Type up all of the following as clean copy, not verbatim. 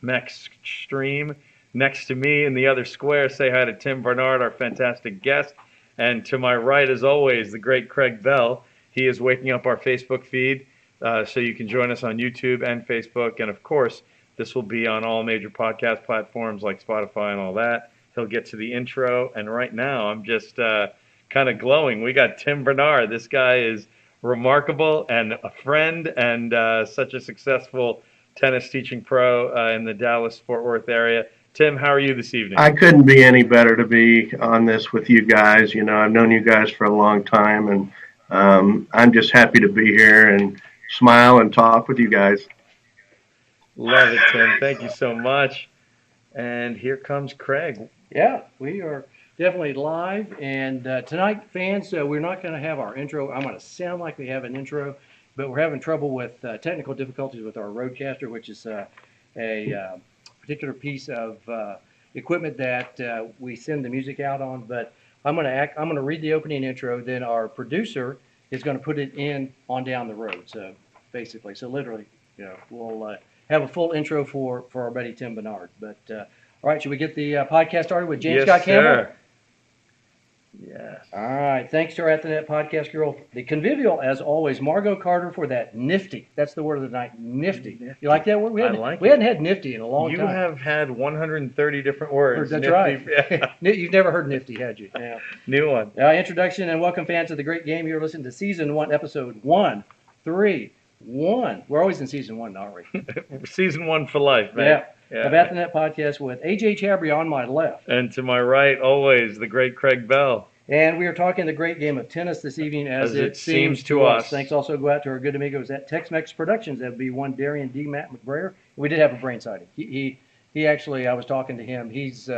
Mex stream. Next to me in the other square, say hi to Tim Barnard, our fantastic guest. And to my right, as always, the great Craig Bell. He is waking up our Facebook feed, so you can join us on YouTube and Facebook. And of course, this will be on all major podcast platforms like Spotify and all that. He'll get to the intro. And right now, I'm just kind of glowing. We got Tim Barnard. This guy is remarkable and a friend and such a successful tennis teaching pro in the Dallas-Fort Worth area. Tim, how are you this evening? I couldn't be any better to be on this with you guys. You know, I've known you guys for a long time, and I'm just happy to be here and smile and talk with you guys. Love it, Tim. Thank you so much. And here comes Craig. Yeah, we are definitely live. And tonight, fans, we're not going to have our intro. I'm going to sound like we have an intro, but we're having trouble with technical difficulties with our Roadcaster, which is a particular piece of equipment that we send the music out on. But I'm going to read the opening intro. Then our producer is going to put it in on down the road. So basically, literally, we'll have a full intro for our buddy Tim Barnard. But all right, should we get the podcast started with James Scott Campbell? Sir. Yes. All right. Thanks to our ATN podcast girl, the convivial, as always, Margot Carter for that nifty. That's the word of the night, nifty. You like that word? We hadn't had nifty in a long time. You have had 130 different words. That's nifty. right. Yeah. You've never heard nifty, had you? Yeah. New one. Introduction and welcome, fans, to the great game. You're listening to Season 1, Episode 131. We're always in Season 1, aren't we? Season 1 for life, man. Yeah. Of ATN podcast with A.J. Chabry on my left. And to my right, always, the great Craig Bell. And we are talking the great game of tennis this evening as it seems to us. Thanks also go out to our good amigos at Tex-Mex Productions. That would be one Darian D. Matt McBrayer. We did have a brain sighting. He actually, I was talking to him. He's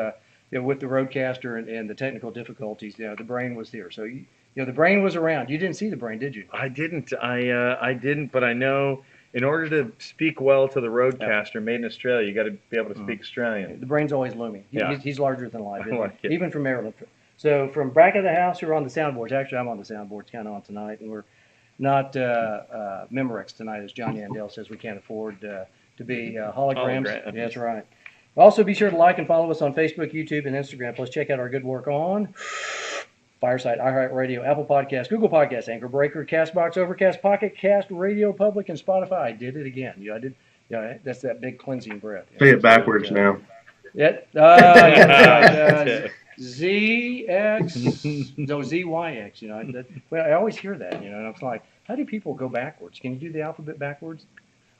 with the Roadcaster and the technical difficulties. The brain was here. So the brain was around. You didn't see the brain, did you? I didn't. I didn't. But I know in order to speak well to the Roadcaster made in Australia, you got to be able to speak Australian. The brain's always looming. He's larger than life. I like it. Even from Maryland. So from back of the house, we're on the soundboards. Actually, I'm on the soundboards, kind of on tonight, and we're not Memorex tonight, as John Yandell says. We can't afford to be holograms. Hologram. That's right. Also, be sure to like and follow us on Facebook, YouTube, and Instagram. Plus, check out our good work on Fireside, iHeartRadio, Apple Podcasts, Google Podcasts, Anchor Breaker, Castbox, Overcast, Pocket Cast, Radio Public, and Spotify. I did it again. I did. Yeah, that's that big cleansing breath. Say it backwards now. Yeah. That's right. ZX, no, ZYX, I always hear that, and I'm like, how do people go backwards? Can you do the alphabet backwards?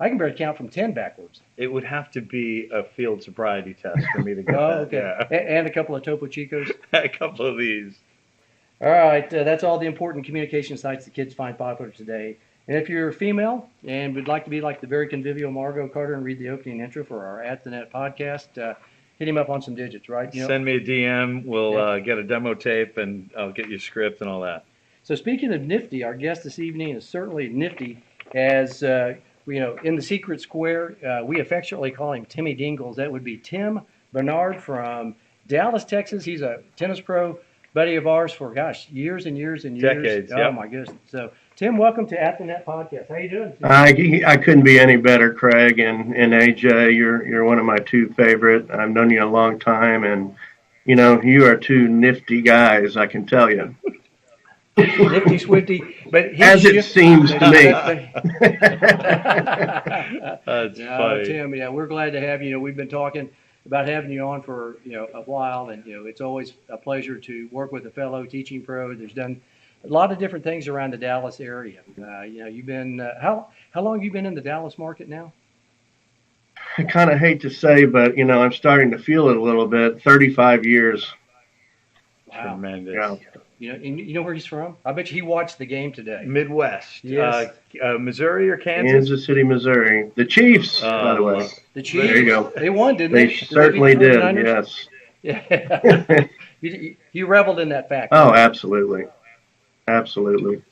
I can barely count from 10 backwards. It would have to be a field sobriety test for me to get Oh, that. okay. Yeah. And a couple of Topo Chicos. A couple of these. All right, that's all the important communication sites the kids find popular today. And if you're female and would like to be like the very convivial Margot Carter and read the opening intro for our At the Net podcast, hit him up on some digits, right? Send me a DM. We'll get a demo tape, and I'll get you a script and all that. So speaking of nifty, our guest this evening is certainly nifty. As in the secret square, we affectionately call him Timmy Dingles. That would be Tim Barnard from Dallas, Texas. He's a tennis pro, buddy of ours for years and years and years. Decades. Oh my goodness. So Tim, welcome to At the Net podcast. How you doing? I couldn't be any better, Craig, and AJ. You're one of my two favorite. I've known you a long time, and you are two nifty guys. I can tell you. Nifty Swifty, but as it seems to me. That's funny. Tim, we're glad to have you. We've been talking about having you on for a while, and it's always a pleasure to work with a fellow teaching pro. There's done a lot of different things around the Dallas area. You've been how long have you been in the Dallas market now? I kind of hate to say, but I'm starting to feel it a little bit. 35 years. Wow. Tremendous. Yeah. You know where he's from? I bet you he watched the game today. Midwest. Yes. Missouri or Kansas? Kansas City, Missouri. The Chiefs, by the way. The Chiefs. There you go. They won, didn't they? They certainly did. Yes. Yeah. You reveled in that fact. Oh, absolutely. Absolutely.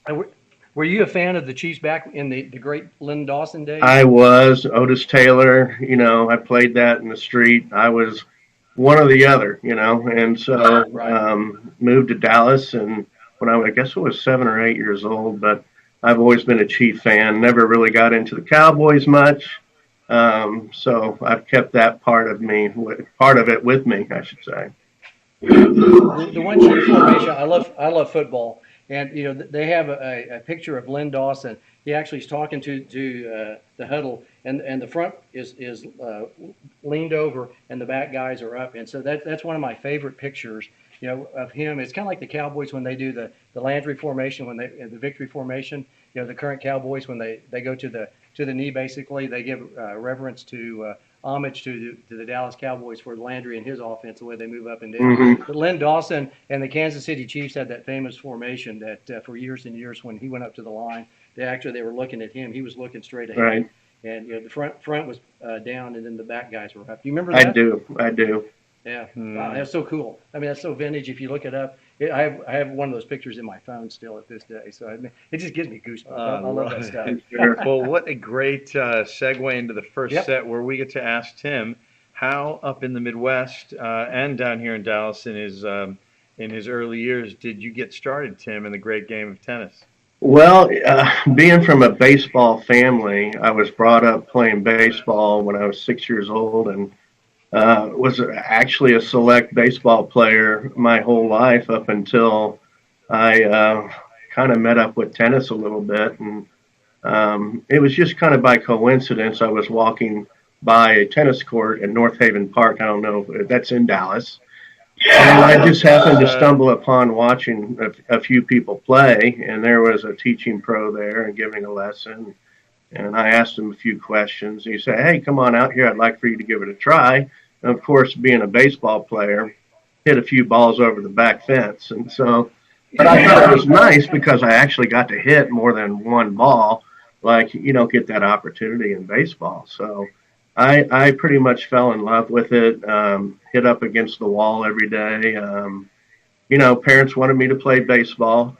Were you a fan of the Chiefs back in the great Lynn Dawson days? I was. Otis Taylor, I played that in the street. I was one or the other, and so moved to Dallas, and when I guess I was 7 or 8 years old, but I've always been a Chief fan. Never really got into the Cowboys much. So I've kept that part of it with me, I should say. The one chief formation, I love football, and they have a picture of Len Dawson. He actually is talking to the huddle, and the front is leaned over, and the back guys are up, and so that's one of my favorite pictures. Of him. It's kind of like the Cowboys when they do the Landry formation, when the victory formation. The current Cowboys when they go to the knee, basically they give reverence to homage to the Dallas Cowboys for Landry and his offense, the way they move up and down. Mm-hmm. But Len Dawson and the Kansas City Chiefs had that famous formation that for years and years when he went up to the line, they were looking at him. He was looking straight ahead. Right. And the front was down, and then the back guys were up. Do you remember that? I do. Yeah, wow, that's so cool. I mean, that's so vintage. If you look it up, I have one of those pictures in my phone still at this day. So it just gives me goosebumps. I love that stuff. Well, what a great segue into the first set where we get to ask Tim how up in the Midwest and down here in Dallas in his early years did you get started, Tim, in the great game of tennis? Well, being from a baseball family, I was brought up playing baseball when I was 6 years old, and was actually a select baseball player my whole life up until I kind of met up with tennis a little bit. And it was just kind of by coincidence. I was walking by a tennis court in North Haven Park. I don't know if that's in Dallas. And I just happened to stumble upon watching a few people play, and there was a teaching pro there and giving a lesson. And I asked him a few questions. He said, "Hey, come on out here. I'd like for you to give it a try." And of course, being a baseball player, hit a few balls over the back fence. And so, but I thought it was nice because I actually got to hit more than one ball. Like, you don't get that opportunity in baseball. So I pretty much fell in love with it, hit up against the wall every day. Parents wanted me to play baseball,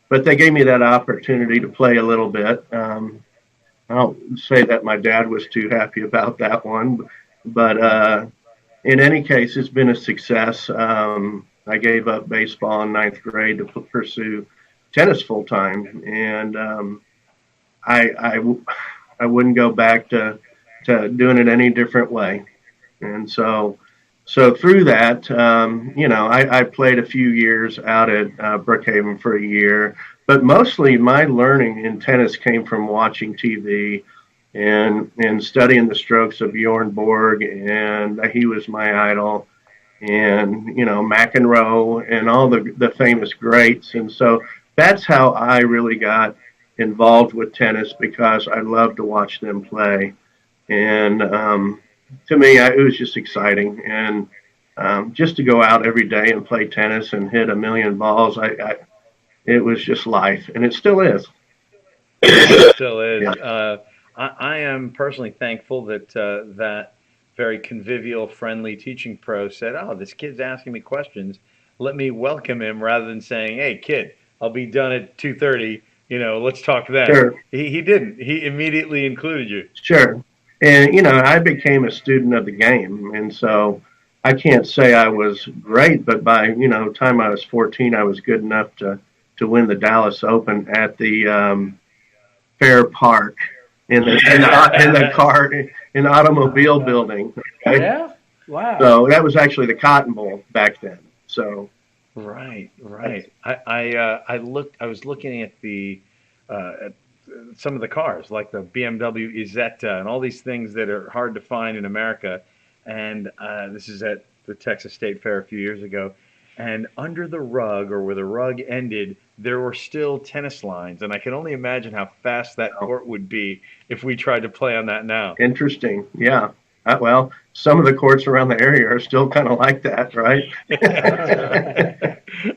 but they gave me that opportunity to play a little bit. I don't say that my dad was too happy about that one, but in any case, it's been a success. I gave up baseball in ninth grade to pursue tennis full time, and I wouldn't go back to doing it any different way. And so through that, I played a few years out at Brookhaven for a year. But mostly my learning in tennis came from watching TV and studying the strokes of Bjorn Borg, and he was my idol, and, McEnroe and all the famous greats. And so that's how I really got involved with tennis, because I love to watch them play. And to me, it was just exciting. And just to go out every day and play tennis and hit a million balls, it was just life, and it still is. It still is. Yeah. I am personally thankful that that very convivial, friendly teaching pro said, "Oh, this kid's asking me questions. Let me welcome him," rather than saying, "Hey, kid, I'll be done at 2:30. Let's talk then." Sure. He didn't. He immediately included you. Sure. And, I became a student of the game, and so I can't say I was great, but by, time I was 14, I was good enough to win the Dallas Open at the Fair Park in the automobile building. Right? Yeah. Wow. So that was actually the Cotton Bowl back then. So. Right. I was looking at at some of the cars, like the BMW Isetta and all these things that are hard to find in America. And this is at the Texas State Fair a few years ago. And under the rug, or where the rug ended, there were still tennis lines. And I can only imagine how fast that court would be if we tried to play on that now. Interesting. Yeah. Well, some of the courts around the area are still kind of like that, right?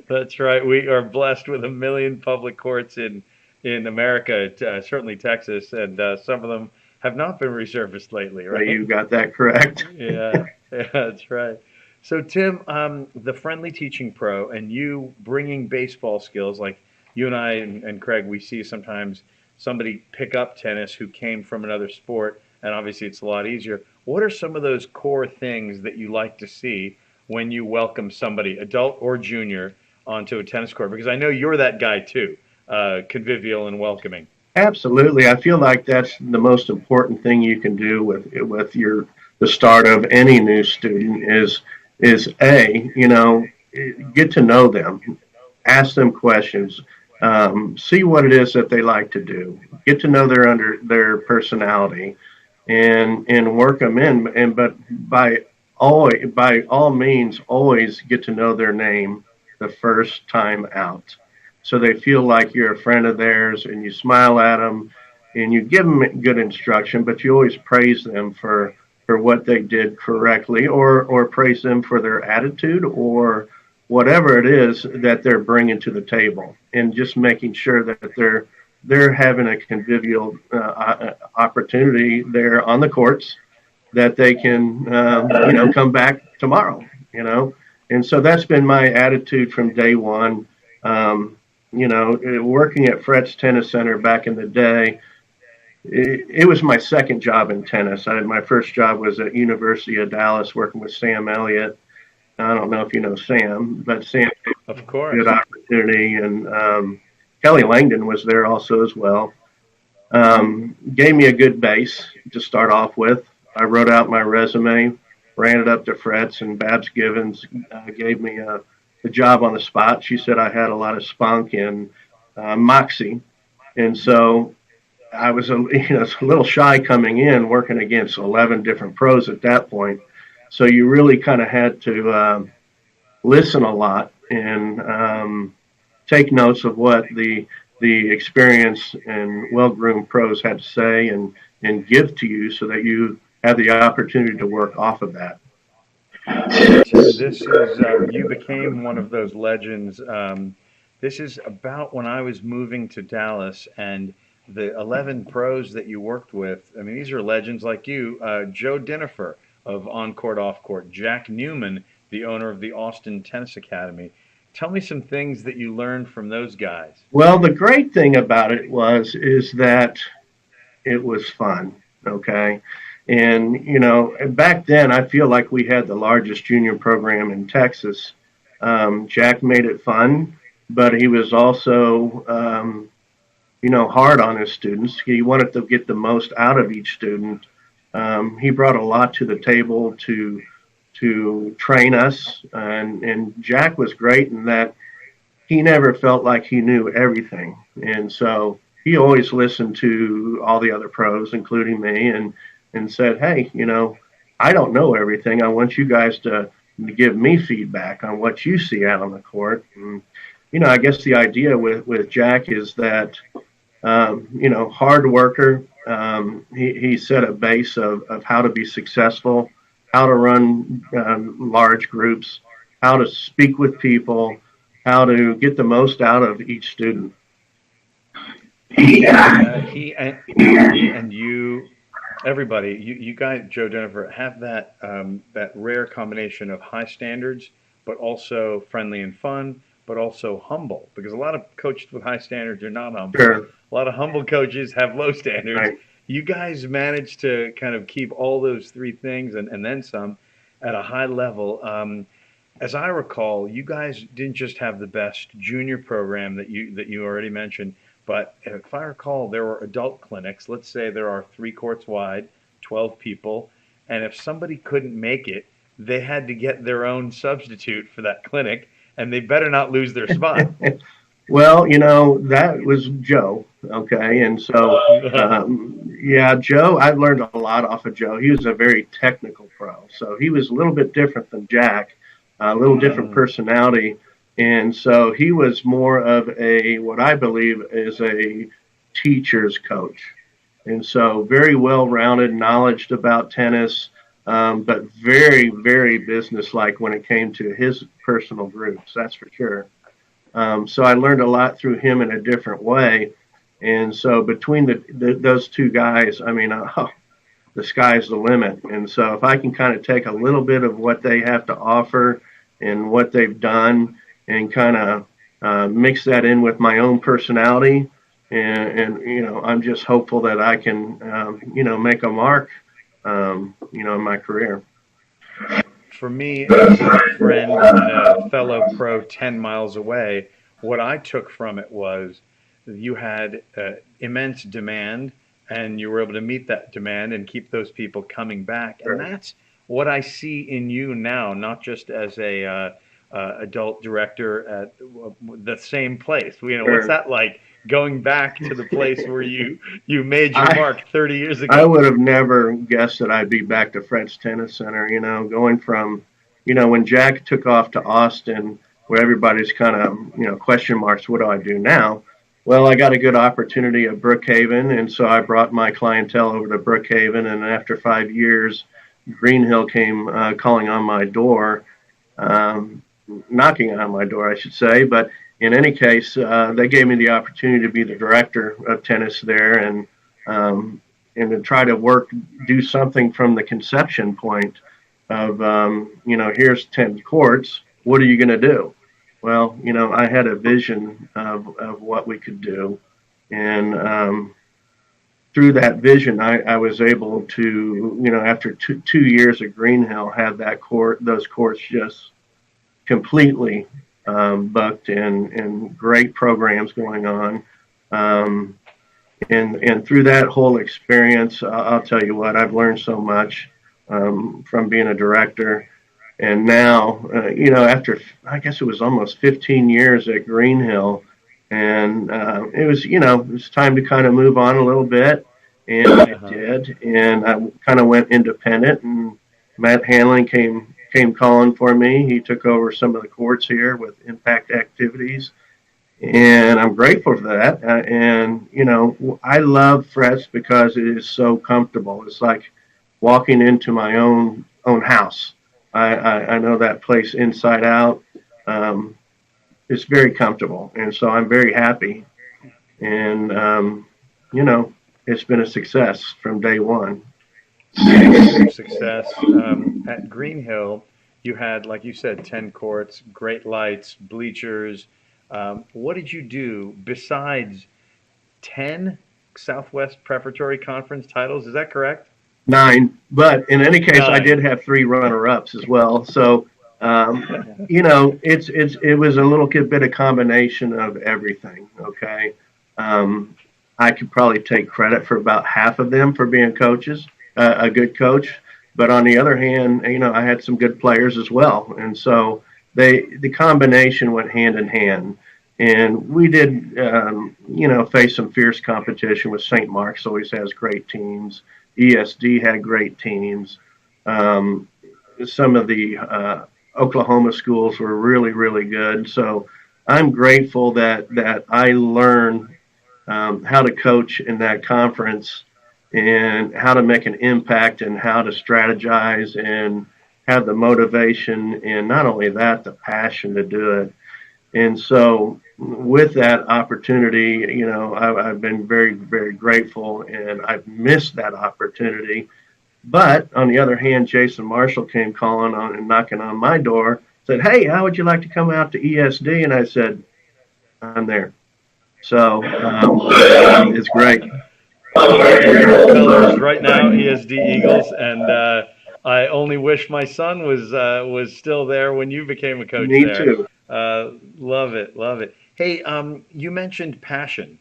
That's right. We are blessed with 1 million public courts in America, certainly Texas, and some of them have not been resurfaced lately, right? You got that correct. Yeah, that's right. So, Tim, the friendly teaching pro, and you bringing baseball skills, like you and I and Craig, we see sometimes somebody pick up tennis who came from another sport, and obviously it's a lot easier. What are some of those core things that you like to see when you welcome somebody, adult or junior, onto a tennis court? Because I know you're that guy too, convivial and welcoming. Absolutely. I feel like that's the most important thing you can do with your the start of any new student is a, get to know them, ask them questions, see what it is that they like to do, get to know their personality, and work them in. And but by all means, always get to know their name the first time out, so they feel like you're a friend of theirs, and you smile at them, and you give them good instruction, but you always praise them for what they did correctly, or praise them for their attitude, or whatever it is that they're bringing to the table, and just making sure that they're having a convivial opportunity there on the courts, that they can come back tomorrow. And so that's been my attitude from day one. Working at Fretz Tennis Center back in the day, it was my second job in tennis. My first job was at University of Dallas working with Sam Elliott. I don't know if you know Sam, but Sam gave Of a good course. opportunity, and Kelly Langdon was there also as well. Gave me a good base to start off with. I wrote out my resume, ran it up to Fretz, and Babs Givens gave me a job on the spot. She said I had a lot of spunk and moxie, and so I was a little shy coming in, working against 11 different pros at that point. So you really kind of had to listen a lot, and take notes of what the experienced and well-groomed pros had to say, and give to you, so that you have the opportunity to work off of that. And Tim, this is you became one of those legends. This is about when I was moving to Dallas, and the 11 pros that you worked with. I mean, these are legends like you. Joe Dinifer of On Court Off Court, Jack Newman, the owner of the Austin Tennis Academy. Tell me some things that you learned from those guys. Well, the great thing about it is that it was fun. Okay. And, back then, I feel like we had the largest junior program in Texas. Jack made it fun, but he was also, hard on his students. He wanted to get the most out of each student. He brought a lot to the table to train us, and Jack was great in that he never felt like he knew everything, and so he always listened to all the other pros, including me, and said, "Hey, I don't know everything. I want you guys to give me feedback on what you see out on the court." And I guess the idea with Jack is that hard worker. He set a base of how to be successful, how to run large groups, how to speak with people, how to get the most out of each student. He and you, everybody, you guys, Joe Denver, have that rare combination of high standards, but also friendly and fun, but also humble. Because a lot of coaches with high standards are not humble. Sure. A lot of humble coaches have low standards. Right. You guys managed to kind of keep all those three things and then some at a high level. As I recall, you guys didn't just have the best junior program that you already mentioned, but if I recall, there were adult clinics. Let's say there are 3 courts wide, 12 people, and if somebody couldn't make it, they had to get their own substitute for that clinic, and they better not lose their spot. Well, that was Joe. Okay. And so, yeah, Joe, I've learned a lot off of Joe. He was a very technical pro. So he was a little bit different than Jack, a little different personality. And so he was more of what I believe is a teacher's coach. And so very well-rounded, knowledge about tennis, but very, very businesslike when it came to his personal groups. That's for sure. So I learned a lot through him in a different way. And so between those two guys, I mean, the sky's the limit. And so if I can kind of take a little bit of what they have to offer and what they've done, and kind of mix that in with my own personality, and I'm just hopeful that I can, make a mark, in my career. For me, as a friend and a fellow pro 10 miles away, what I took from it was you had immense demand, and you were able to meet that demand and keep those people coming back. And that's what I see in you now, not just as a adult director at the same place. What's that like? Going back to the place where you made your mark 30 years ago. I would have never guessed that I'd be back to Fred's Tennis Center, going from, when Jack took off to Austin, where everybody's kind of, question marks, what do I do now? Well, I got a good opportunity at Brookhaven, and so I brought my clientele over to Brookhaven, and after 5 years, Green Hill came calling on my door, knocking on my door, I should say, but in any case, they gave me the opportunity to be the director of tennis there, and to try to do something from the conception point of, here's 10 courts. What are you going to do? Well, I had a vision of what we could do, and through that vision, I was able to, after two years at Green Hill, have those courts just completely booked and great programs going on. And through that whole experience, I'll tell you what, I've learned so much from being a director. And now, after, I guess it was almost 15 years at Green Hill, and it was time to kind of move on a little bit. And I did. And I kind of went independent, and Matt Hanlon came calling for me. He took over some of the courts here with impact activities, and I'm grateful for that. I love Fred's because it is so comfortable. It's like walking into my own house. I know that place inside out. It's very comfortable, and so I'm very happy. And it's been a success from day one. Success. At Green Hill, you had, like you said, 10 courts, great lights, bleachers. What did you do besides 10 Southwest Preparatory Conference titles? Is that correct? 9. But in any case, 9. I did have 3 runner-ups as well. So, it was a little bit of combination of everything. Okay. I could probably take credit for about half of them for being coaches, a good coach. But on the other hand, I had some good players as well. And so the combination went hand in hand. And we did, face some fierce competition with St. Mark's, always has great teams. ESD had great teams. Some of the Oklahoma schools were really, really good. So I'm grateful that I learned how to coach in that conference and how to make an impact and how to strategize and have the motivation and not only that, the passion to do it. And so with that opportunity, I've been very, very grateful, and I've missed that opportunity. But on the other hand, Jason Marshall came calling on and knocking on my door, said, "Hey, how would you like to come out to ESD?" And I said, "I'm there." So it's great. Colors right now, ESD Eagles, and I only wish my son was still there when you became a coach. Me there. too. Love it. Hey, you mentioned passion.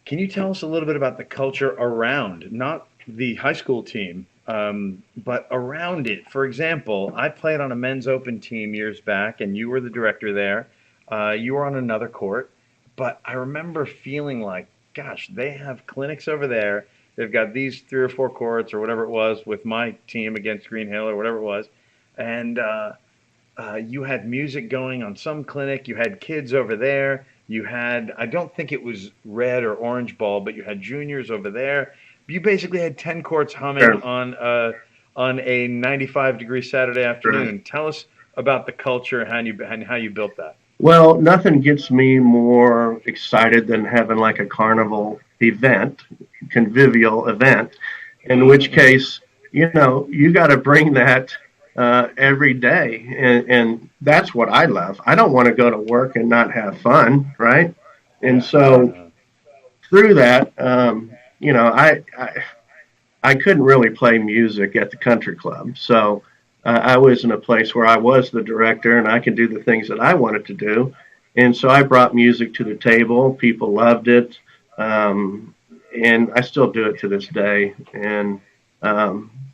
Can you tell us a little bit about the culture around, not the high school team, but around it? For example, I played on a men's open team years back, and you were the director there. You were on another court, but I remember feeling like, gosh, they have clinics over there. They've got these 3 or 4 courts or whatever it was with my team against Green Hill or whatever it was. And you had music going on some clinic. You had kids over there. You had, I don't think it was red or orange ball, but you had juniors over there. You basically had 10 courts humming on a 95-degree Saturday afternoon. Tell us about the culture and how you built that. Well, nothing gets me more excited than having like a carnival event, convivial event, in which case, you got to bring that every day. And that's what I love. I don't want to go to work and not have fun, right? And so through that, I couldn't really play music at the country club. So I was in a place where I was the director and I could do the things that I wanted to do. And so I brought music to the table. People loved it. And I still do it to this day. And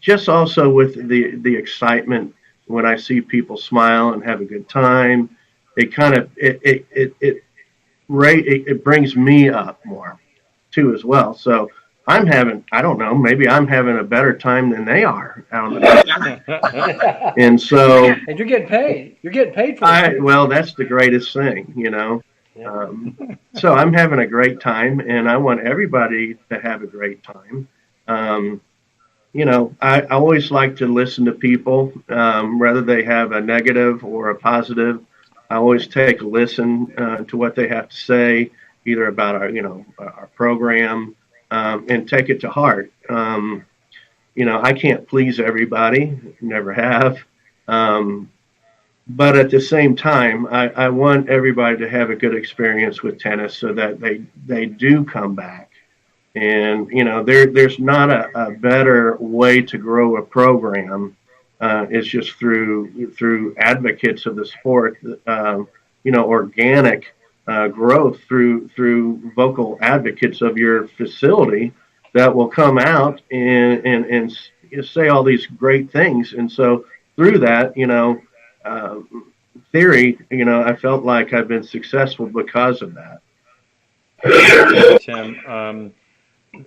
just also with the excitement when I see people smile and have a good time, it kind of it brings me up more too as well. So I don't know, maybe I'm having a better time than they are out on the and so And you're getting paid. You're getting paid for it. well, that's the greatest thing, you know. Yeah. So I'm having a great time, and I want everybody to have a great time. Um, you know, I always like to listen to people, whether they have a negative or a positive. I always take a listen to what they have to say, either about our program, and take it to heart. I can't please everybody, never have. Um, but at the same time, I want everybody to have a good experience with tennis so that they do come back. And there's not a better way to grow a program. It's just through advocates of the sport, organic growth through vocal advocates of your facility that will come out and say all these great things. And so through that, uh, theory, I felt like I've been successful because of that. Tim,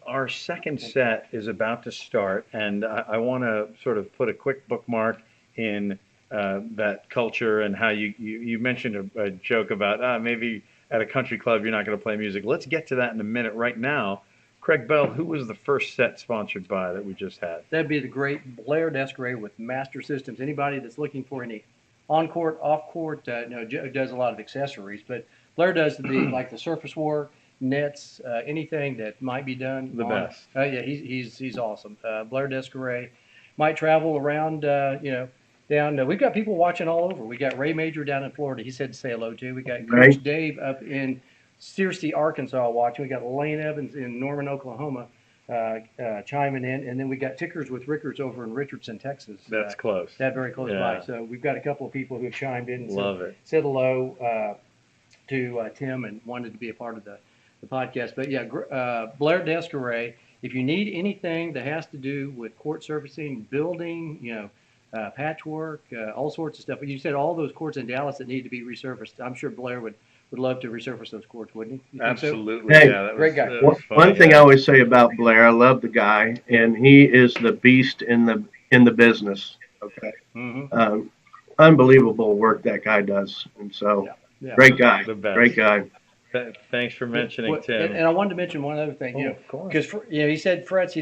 our second set is about to start, and I want to sort of put a quick bookmark in that culture and how you mentioned a joke about maybe at a country club you're not going to play music. Let's get to that in a minute. Right now, Craig Bell, who was the first set sponsored by that we just had? That'd be the great Blair Descaray with Master Systems. Anybody that's looking for any on-court, off-court, Joe does a lot of accessories, but Blair does like the surface work, nets, anything that might be done. The best. Yeah, he's awesome. Blair Descaray might travel around, down. We've got people watching all over. We got Ray Major down in Florida. He said to say hello to. We got Right. Coach Dave up in Searcy, Arkansas watching. We got Lane Evans in Norman, Oklahoma chiming in. And then we got Tickers with Rickards over in Richardson, Texas. That's close. That's very close Yeah. by. So we've got a couple of people who have chimed in and Love it. said hello to Tim and wanted to be a part of the podcast. But yeah, Blair Descaray, if you need anything that has to do with court surfacing, building, patchwork, all sorts of stuff. But you said all those courts in Dallas that need to be resurfaced. I'm sure Blair would love to resurface those courts, wouldn't he? You think so? Absolutely. Hey, Yeah, that great guy. that was funny, One thing yeah. I always say about Blair, I love the guy, and he is the beast in the business. Okay, Mm-hmm. Unbelievable work that guy does, and so Yeah. great guy, The best. great guy. Thanks for mentioning Well, Tim. And I wanted to mention one other thing, Of course. because he said Fretz,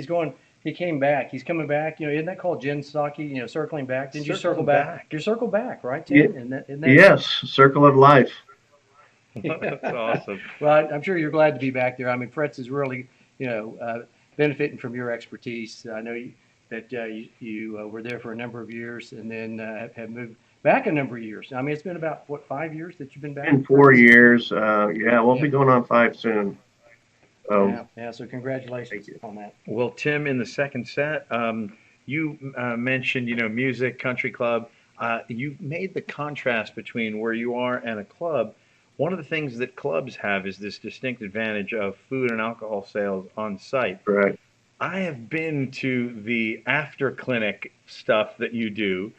he came back, he's coming back. Isn't that called Jen Psaki? Circling back. Didn't you circle Circling back? back. You circle back, right, Yeah. Tim? Isn't that Yes, circle of life. That's awesome. Well, I'm sure you're glad to be back there. I mean, Fretz is really, benefiting from your expertise. I know that you were there for a number of years, and then have moved back a number of years. I mean, it's been about 5 years that you've been back. In 4 years, we'll be going on 5 soon. So Yeah. So congratulations on that. Well, Tim, in the second set, you mentioned, music, country club. You made the contrast between where you are and a club. One of the things that clubs have is this distinct advantage of food and alcohol sales on site. correct. I have been to the after clinic stuff that you do,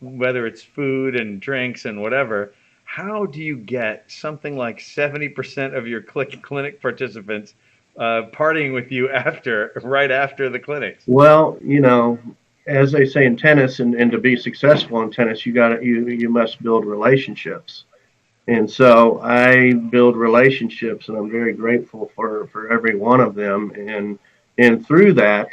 whether it's food and drinks and whatever. How do you get something like 70% of your clinic participants partying with you right after the clinics? Well, as they say in tennis, and to be successful in tennis, you must build relationships. And so I build relationships, and I'm very grateful for every one of them. And through that,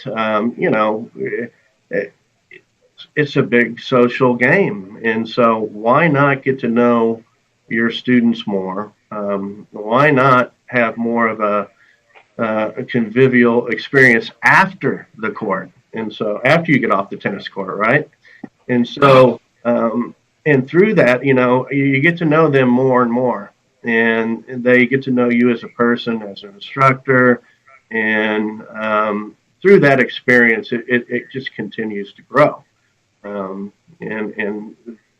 it's a big social game. And so why not get to know your students more? Why not have more of a convivial experience after the court? And so after you get off the tennis court, right? And so, and through that, you get to know them more and more, and they get to know you as a person, as an instructor, and through that experience, it just continues to grow. And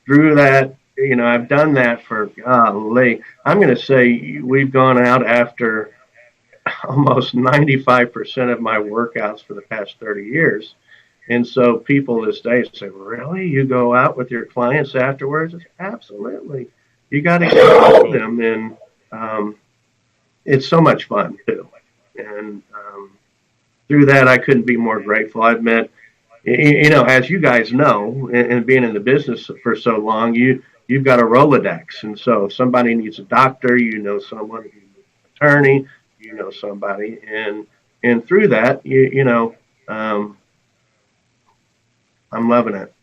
through that, I've done that for, golly, I'm going to say we've gone out after almost 95% of my workouts for the past 30 years. And so people this day say, really? You go out with your clients afterwards? Absolutely. You got to get with them. And it's so much fun, too. And through that, I couldn't be more grateful. I've met, as you guys know, and being in the business for so long, you've got a Rolodex. And so if somebody needs a doctor, you know someone, you know, attorney, you know somebody. And through that, I'm loving it.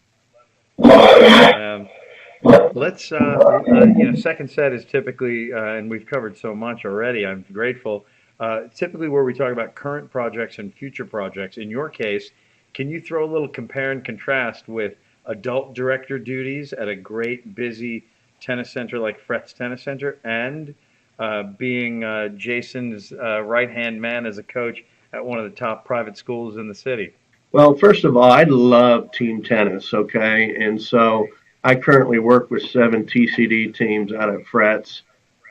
Let's, second set is typically, and we've covered so much already, I'm grateful, typically where we talk about current projects and future projects. In your case, can you throw a little compare and contrast with adult director duties at a great, busy tennis center like Fretz Tennis Center and being Jason's right-hand man as a coach at one of the top private schools in the city? Well, first of all, I love team tennis, okay? And so I currently work with 7 TCD teams out at Fretz,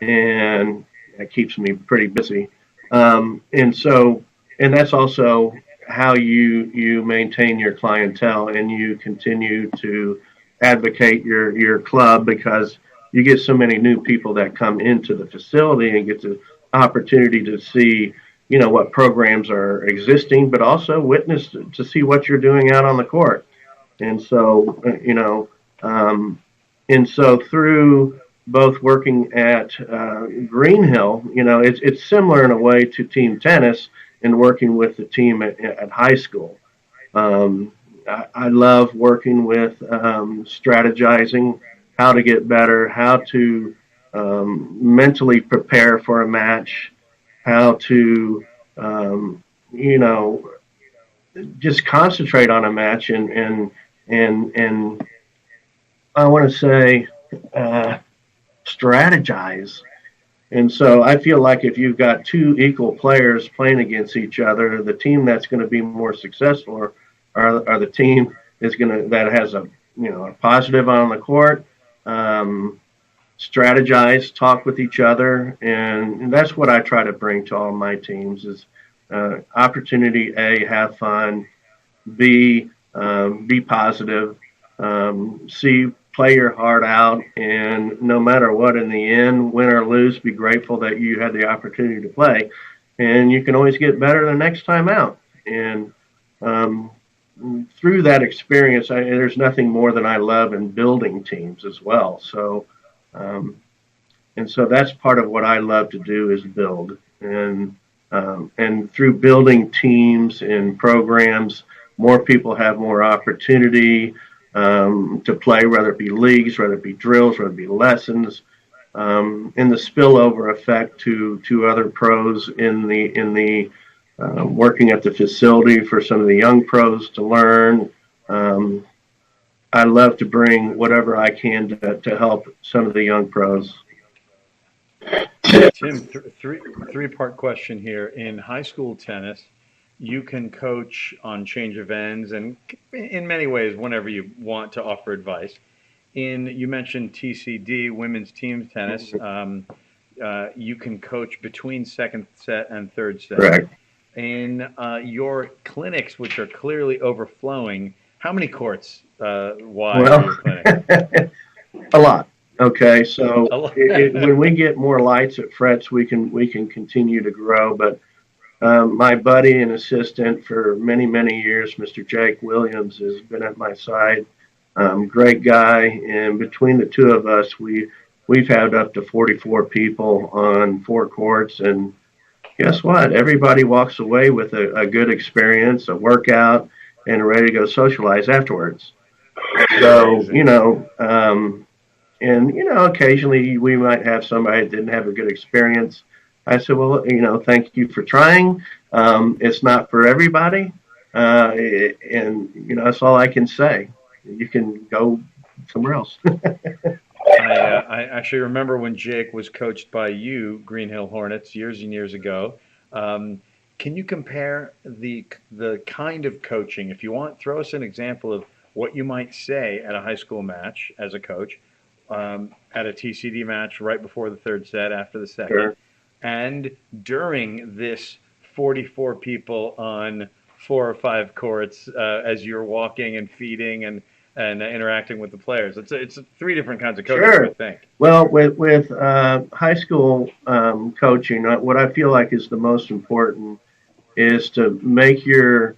and that keeps me pretty busy. And that's also how you maintain your clientele and you continue to advocate your club, because you get so many new people that come into the facility and get the opportunity to see what programs are existing, but also witness to see what you're doing out on the court. And so, through both working at Green Hill, it's similar in a way to team tennis and working with the team at high school. I love working with strategizing how to get better, how to mentally prepare for a match, how to, just concentrate on a match and I want to say strategize. And so I feel like if you've got 2 equal players playing against each other, the team that's going to be more successful are the team that has a positive on the court. Strategize, talk with each other, and that's what I try to bring to all my teams is opportunity, A, have fun, B, be positive, C, play your heart out, and no matter what in the end, win or lose, be grateful that you had the opportunity to play, and you can always get better the next time out. And through that experience, there's nothing more than I love in building teams as well. So and so that's part of what I love to do is build. And through building teams and programs, more people have more opportunity to play, whether it be leagues, whether it be drills, whether it be lessons, and the spillover effect to other pros in the working at the facility for some of the young pros to learn. I love to bring whatever I can to help some of the young pros. Tim, three-part question here. In high school tennis, you can coach on change of ends and in many ways whenever you want to offer advice. You mentioned TCD, women's team tennis. You can coach between second set and third set. Correct. In your clinics, which are clearly overflowing, how many courts wide are your clinic? A lot. Okay, so when we get more lights at Fretz, we can continue to grow. But my buddy and assistant for many, many years, Mr. Jake Williams, has been at my side. Great guy, and between the two of us, we've had up to 44 people on 4 courts, and guess what? Everybody walks away with a good experience, a workout, and ready to go socialize afterwards. So, occasionally we might have somebody that didn't have a good experience. I said, well, thank you for trying. It's not for everybody. And that's all I can say. You can go somewhere else. I actually remember when Jake was coached by you, Green Hill Hornets, years and years ago. Can you compare the kind of coaching, if you want, throw us an example of what you might say at a high school match as a coach, at a TCD match right before the third set, after the second, Sure. and during this 44 people on 4 or 5 courts as you're walking and feeding and interacting with the players. It's 3 different kinds of coaching, I Sure. would think. Well, with high school coaching, what I feel like is the most important is to make your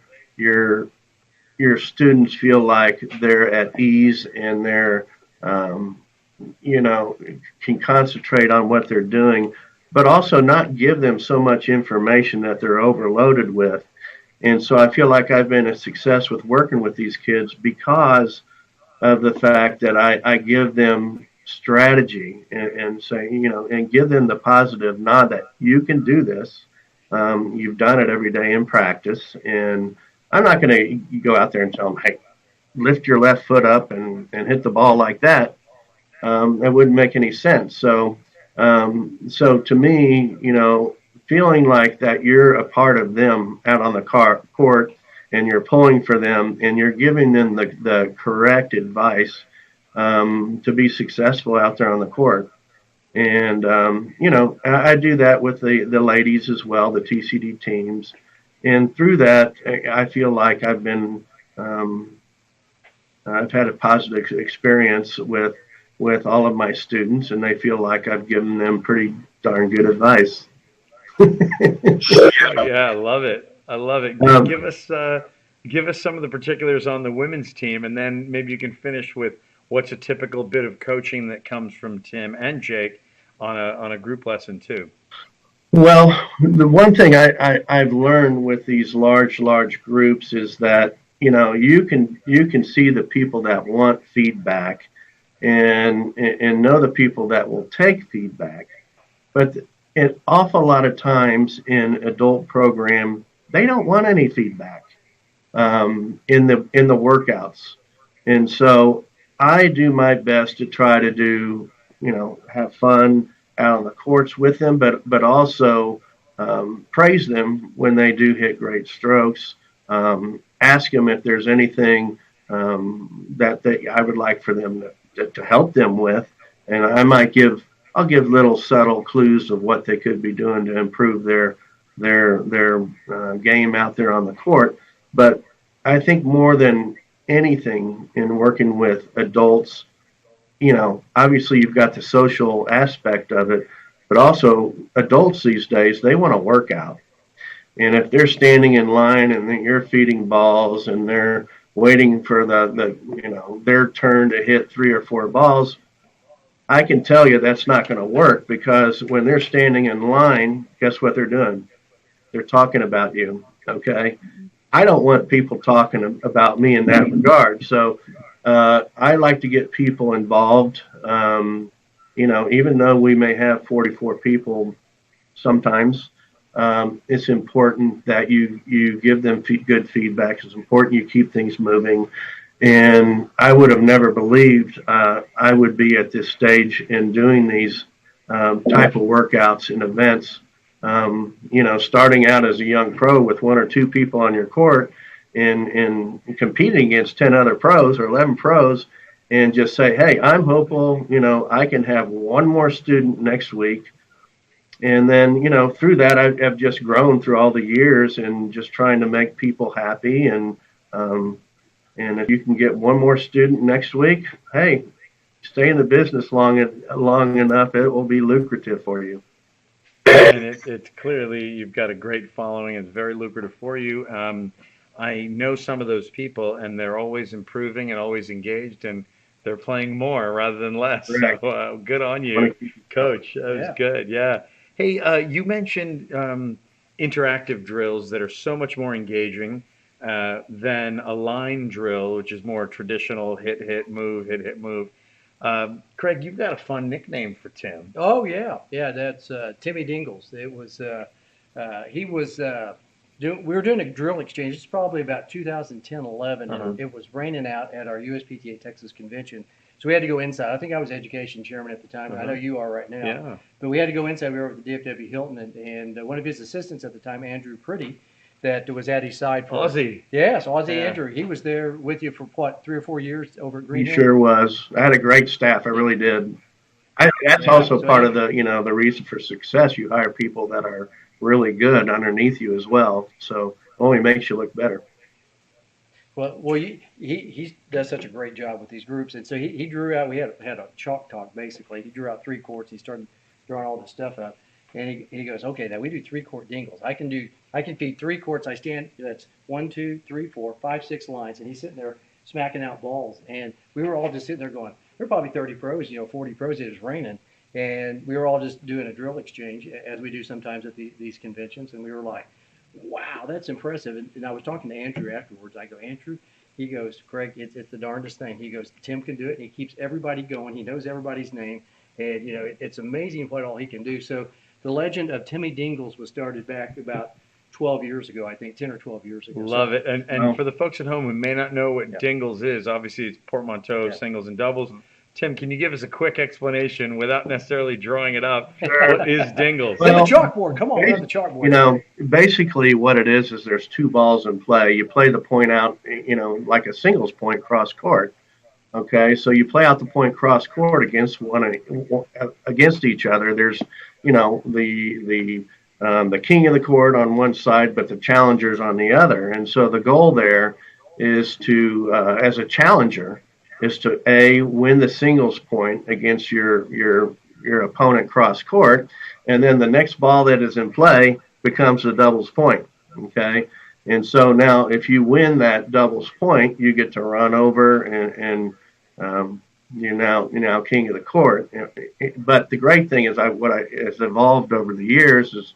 your students feel like they're at ease and they're um, you know can concentrate on what they're doing, but also not give them so much information that they're overloaded with. And so I feel like I've been a success with working with these kids because of the fact that I give them strategy and say, and give them the positive nod that you can do this. You've done it every day in practice. And I'm not going to go out there and tell them, hey, lift your left foot up and hit the ball like that. That wouldn't make any sense. So to me, feeling like that you're a part of them out on the court and you're pulling for them and you're giving them the correct advice to be successful out there on the court. And, I do that with the ladies as well, the TCD teams. And through that, I feel like I've had a positive experience with all of my students, and they feel like I've given them pretty darn good advice. Yeah, I love it. I love it. Um, Give us some of the particulars on the women's team, and then maybe you can finish with what's a typical bit of coaching that comes from Tim and Jake on a group lesson too. Well, the one thing I've learned with these large groups is that you can see the people that want feedback and know the people that will take feedback, but an awful lot of times in adult program they don't want any feedback in the workouts, and so I do my best to try to have fun out on the courts with them, but also praise them when they do hit great strokes. Ask them if there's anything that I would like for them to help them with, and I'll give little subtle clues of what they could be doing to improve their game out there on the court. But I think more than anything in working with adults, obviously you've got the social aspect of it, but also adults these days, they want to work out. And if they're standing in line and then you're feeding balls and they're waiting for their turn to hit 3 or 4 balls, I can tell you that's not going to work, because when they're standing in line, guess what they're doing? They're talking about you. Okay. I don't want people talking about me in that regard. So I like to get people involved. Even though we may have 44 people sometimes, it's important that you give them good feedback. It's important you keep things moving. And I would have never believed I would be at this stage in doing these type of workouts and events. Starting out as a young pro with 1 or 2 people on your court and competing against 10 other pros or 11 pros, and just say, hey, I'm hopeful, I can have one more student next week. And then, through that, I've just grown through all the years and just trying to make people happy. And if you can get one more student next week, hey, stay in the business long enough, it will be lucrative for you. And it's clearly you've got a great following. It's very lucrative for you. I know some of those people, and they're always improving and always engaged, and they're playing more rather than less. Correct. So good on you, Coach. That was good. Yeah. Hey, you mentioned interactive drills that are so much more engaging than a line drill, which is more traditional hit, move, hit, move. Craig, you've got a fun nickname for Tim. Oh yeah, that's Timmy Dingles. It was he was we were doing a drill exchange. It's probably about 2010, 11, and it was raining out at our USPTA Texas convention. So we had to go inside. I think I was education chairman at the time. I know you are right now. Yeah. But we had to go inside. We were over at the DFW Hilton, and one of his assistants at the time, Andrew Pretty, that was at his side for Aussie. Yes, Aussie Yeah. Andrew. He was there with you for what, 3 or 4 years over at He Green Hill? sure was. I had a great staff. I really did. That's Yeah. also So part of the reason for success. You hire people that are really good underneath you as well. So only makes you look better. Well, he does such a great job with these groups, and so he drew out. We had a chalk talk basically. He drew out 3 courts. He started drawing all this stuff up, and he goes, okay, now we do 3-court dingles. I can feed 3 courts. I stand. That's 1, 2, 3, 4, 5, 6 lines, and he's sitting there smacking out balls, and we were all just sitting there going, there are probably 30 pros, 40 pros. It was raining, and we were all just doing a drill exchange as we do sometimes at these conventions, and we were like, wow, that's impressive. And I was talking to Andrew afterwards. I go, Andrew, he goes, Craig, it's the darndest thing. He goes, Tim can do it. And he keeps everybody going. He knows everybody's name. And, it's amazing what all he can do. So the legend of Timmy Dingles was started back about 12 years ago, I think, 10 or 12 years ago. Love it. And for the folks at home who may not know what Yeah. Dingles is, obviously it's portmanteau, Yeah. singles and doubles. Tim, can you give us a quick explanation without necessarily drawing it up? Sure. What is Dingles? Well, the chalkboard. Come on, we're on the chalkboard. Basically what it is there's 2 balls in play. You play the point out, like a singles point cross court. Okay, so you play out the point cross court against each other. There's, the king of the court on one side, but the challengers on the other. And so the goal there is to, as a challenger, is to win the singles point against your opponent cross court, and then the next ball that is in play becomes the doubles point. Okay, and so now if you win that doubles point, you get to run over and you're now king of the court. But the great thing is what has evolved over the years is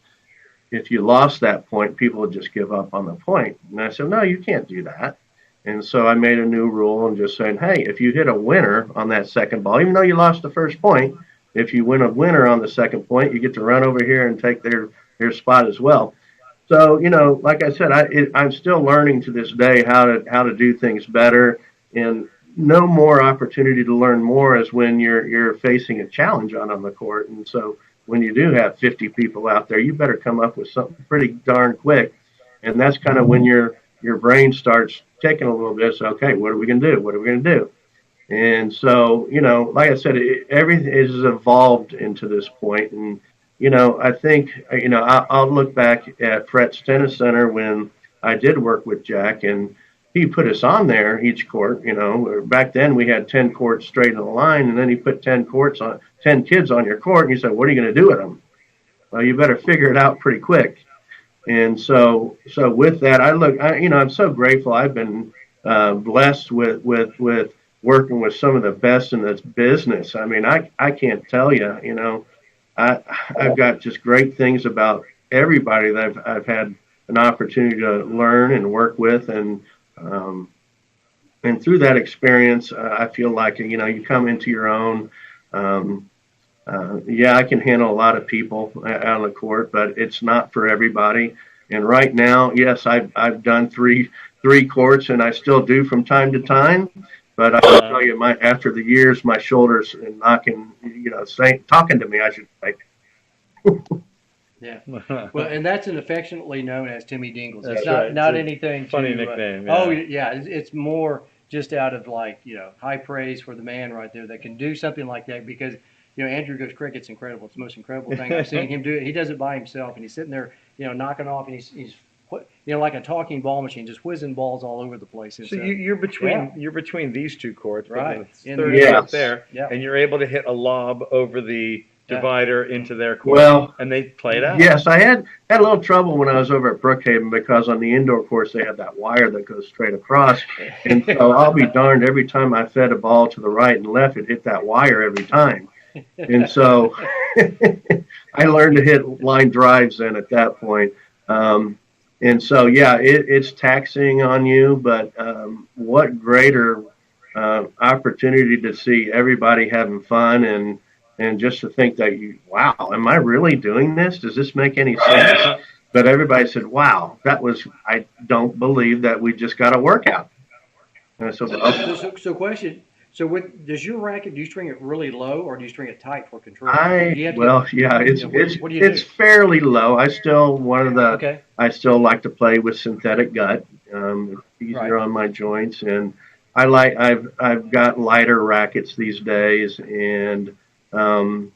if you lost that point, people would just give up on the point. And I said, no, you can't do that. And so I made a new rule and just saying, hey, if you hit a winner on that second ball, even though you lost the first point, if you win a winner on the second point, you get to run over here and take their spot as well. So, like I said, I'm still learning to this day how to do things better, and no more opportunity to learn more is when you're facing a challenge on the court. And so when you do have 50 people out there, you better come up with something pretty darn quick. And that's kind of when your brain starts taking a little bit. So, okay, what are we going to do? What are we going to do? And so, like I said, everything has evolved into this point. And, I think, I'll look back at Fret's Tennis Center when I did work with Jack, and he put us on there each court. Back then we had 10 courts straight in a line, and then he put 10 kids on your court, and he said, what are you going to do with them? Well, you better figure it out pretty quick. And so with that, I'm so grateful. I've been blessed with working with some of the best in this business. I mean, I can't tell you, I've got just great things about everybody that I've had an opportunity to learn and work with. And through that experience, I feel like, you come into your own. I can handle a lot of people out on the court, but it's not for everybody. And right now, yes, I've done three courts, and I still do from time to time. But I will tell you, after the years, my shoulders and talking to me, I should say. Yeah. Well, and that's affectionately known as Timmy Dingles. That's It's right. not It's a anything funny to, nickname. Yeah. Oh, yeah. It's more just out of high praise for the man right there that can do something like that, because Andrew goes, Craig, it's incredible. It's the most incredible thing I've seen him do it. He does it by himself, and he's sitting there, knocking off, and he's like a talking ball machine, just whizzing balls all over the place. So you're between these 2 courts, right? Up there, yeah. And you're able to hit a lob over the divider into their court. Well, and they play it out. Yes, I had a little trouble when I was over at Brookhaven, because on the indoor course they have that wire that goes straight across, and so I'll be darned, every time I fed a ball to the right and left, it hit that wire every time. And so I learned to hit line drives then at that point. And so, it's taxing on you, but what greater opportunity to see everybody having fun, and just to think that wow, am I really doing this? Does this make any sense? But everybody said, wow, I don't believe that we just got a workout. And I said, So So does your racket, do you string it really low or do you string it tight for control? Do you have to Well, yeah, you know, what do you it's do? fairly low. Okay, I still like to play with synthetic gut. It's right. easier on my joints, and I've got lighter rackets these days, and um,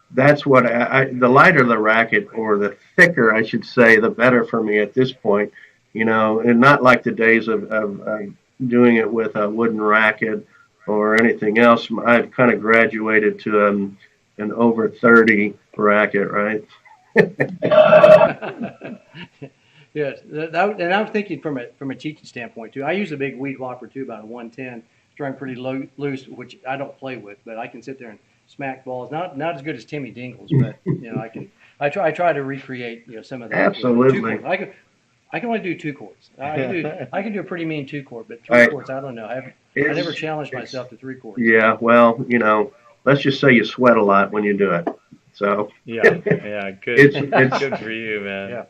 that's what the lighter the racket, or the thicker I should say, the better for me at this point. And not like the days of doing it with a wooden racket or anything else. I've kind of graduated to an over 30 bracket, right? Yes, and I'm thinking from a teaching standpoint too. I use a big weed whopper too, about a 110, strung pretty loose, which I don't play with, but I can sit there and smack balls. Not as good as Timmy Dingles, but I can. I try to recreate some of that with two Absolutely. chords. I can only do two chords. I can do a pretty mean two chord, but three I, chords I don't know. I never it's, challenged it's, myself to three chords. yeah, well, let's just say you sweat a lot when you do it. So Yeah, yeah, good, it's, good for you, man. Yeah.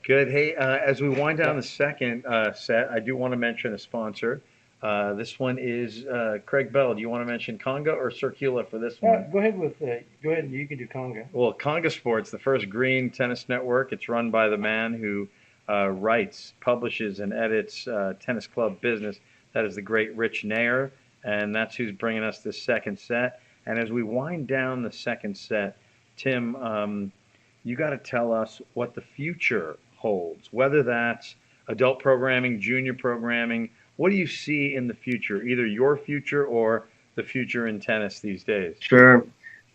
Good. Hey, as we wind down Yeah. the second set, I do want to mention a sponsor. This one is Craig Bell. Do you want to mention Conga or Circula for this one? Go ahead. You can do conga. Well, Conga Sports, the first green tennis network. It's run by the man who writes, publishes, and edits Tennis Club Business. That is the great Rich Nair, and that's who's bringing us this second set. And as we wind down the second set, Tim, you got to tell us what the future holds, whether that's adult programming, junior programming. What do you see in the future, either your future or the future in tennis these days? sure.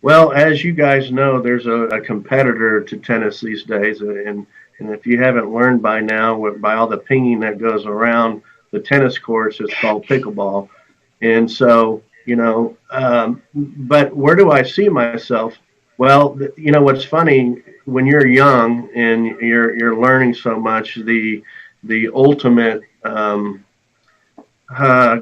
Well, as you guys know, there's a competitor to tennis these days, and if you haven't learned by now, by all the pinging that goes around the tennis courts, it's called pickleball. And so, but where do I see myself? Well, what's funny, when you're young and you're learning so much, the ultimate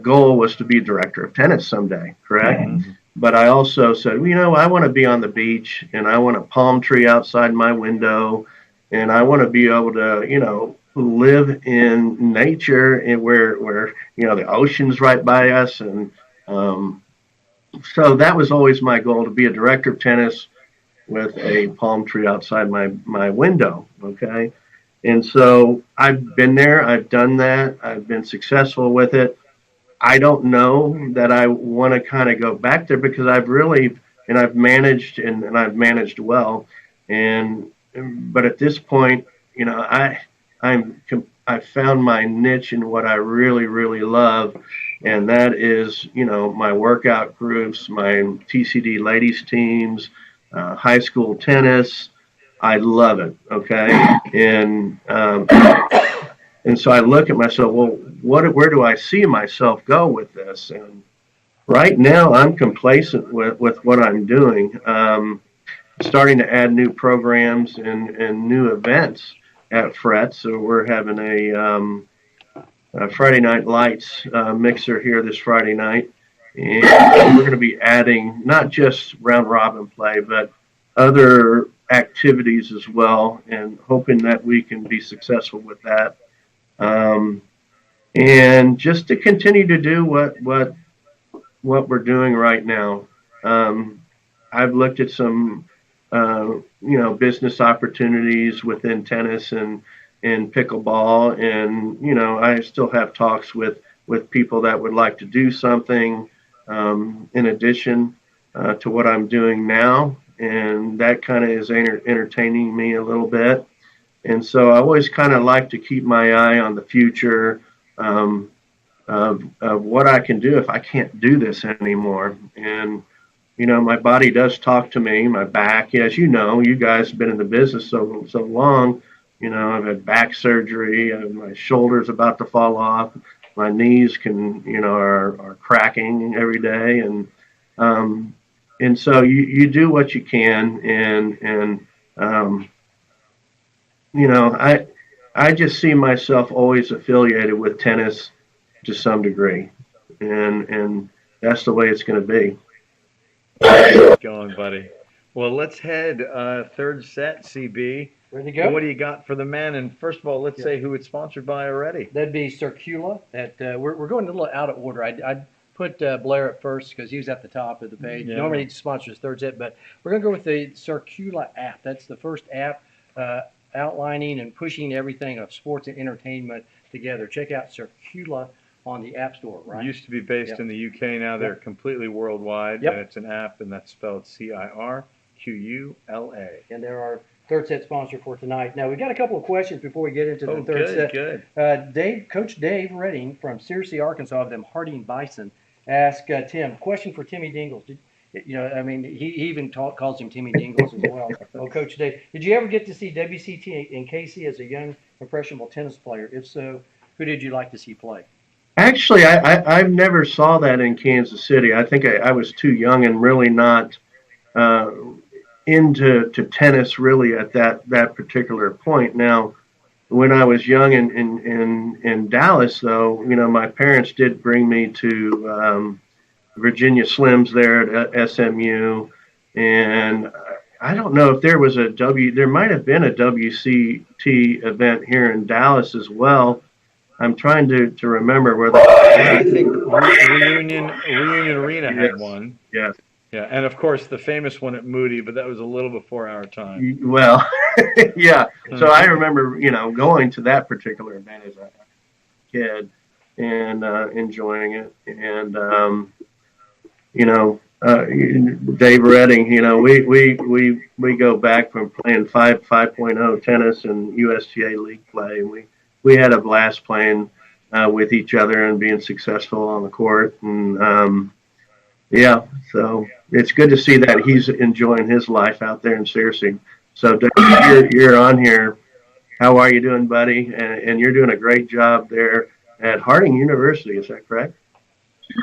goal was to be director of tennis someday, correct? Mm-hmm. But I also said, well, I want to be on the beach, and I want a palm tree outside my window, and I want to be able to, live in nature, and where the ocean's right by us. And so that was always my goal, to be a director of tennis with a palm tree outside my window. Okay. And so I've been there, I've done that, I've been successful with it. I don't know that I want to kind of go back there, because I've managed, and I've managed well. And, but at this point, I'm, I found my niche in what I really, really love. And that is, my workout groups, my TCD ladies teams, high school tennis. I love it. Okay. And so I look at myself, well, where do I see myself go with this? And right now I'm complacent with what I'm doing. Starting to add new programs and new events at Fret. So we're having a Friday Night Lights mixer here this Friday night. And we're going to be adding not just round robin play, but other activities as well, and hoping that we can be successful with that. And just to continue to do what we're doing right now. I've looked at some business opportunities within tennis and pickleball, and I still have talks with people that would like to do something in addition to what I'm doing now, and that kind of is entertaining me a little bit. And so I always kind of like to keep my eye on the future of what I can do if I can't do this anymore. And my body does talk to me. My back, as you guys have been in the business so long. I've had back surgery. My shoulder's about to fall off. My knees are cracking every day, and so you do what you can, and I just see myself always affiliated with tennis to some degree, and that's the way it's going to be. Going, buddy. Well, let's head third set, CB. Ready to go? What do you got for the men? And first of all, let's say who it's sponsored by already. That'd be Circula. We're going a little out of order. I put Blair at first because he was at the top of the page. Yeah. Normally he sponsors third set, but we're going to go with the Circula app. That's the first app outlining and pushing everything of sports and entertainment together. Check out Circula on the App Store, right? Used to be based Yep. in the UK. Now they're Yep. completely worldwide, Yep. and it's an app, and that's spelled Cirqula. And they're our third set sponsor for tonight. Now, we've got a couple of questions before we get into the Oh, third good, set. good. Coach Dave Redding from Searcy, Arkansas, of them Harding Bison, asked Tim, question for Timmy Dingles. He even calls him Timmy Dingles as well. Oh, Coach Dave, did you ever get to see WCT in Casey as a young, impressionable tennis player? If so, who did you like to see play? Actually, I've never saw that in Kansas City. I think I was too young and really not into tennis really at that particular point. Now, when I was young in Dallas, though, my parents did bring me to Virginia Slims there at SMU, and I don't know if there was there might have been a WCT event here in Dallas as well. I'm trying to remember where I think Reunion Arena had Yes. one. Yes. Yeah, and of course the famous one at Moody, but that was a little before our time. Well, yeah. So I remember, going to that particular event as a kid and enjoying it. And Dave Redding, we go back from playing 5.0 tennis and USTA league play, and we had a blast playing with each other and being successful on the court. And yeah, so it's good to see that he's enjoying his life out there in Searcy. So Dave, you're on here. How are you doing, buddy? And you're doing a great job there at Harding University. Is that correct?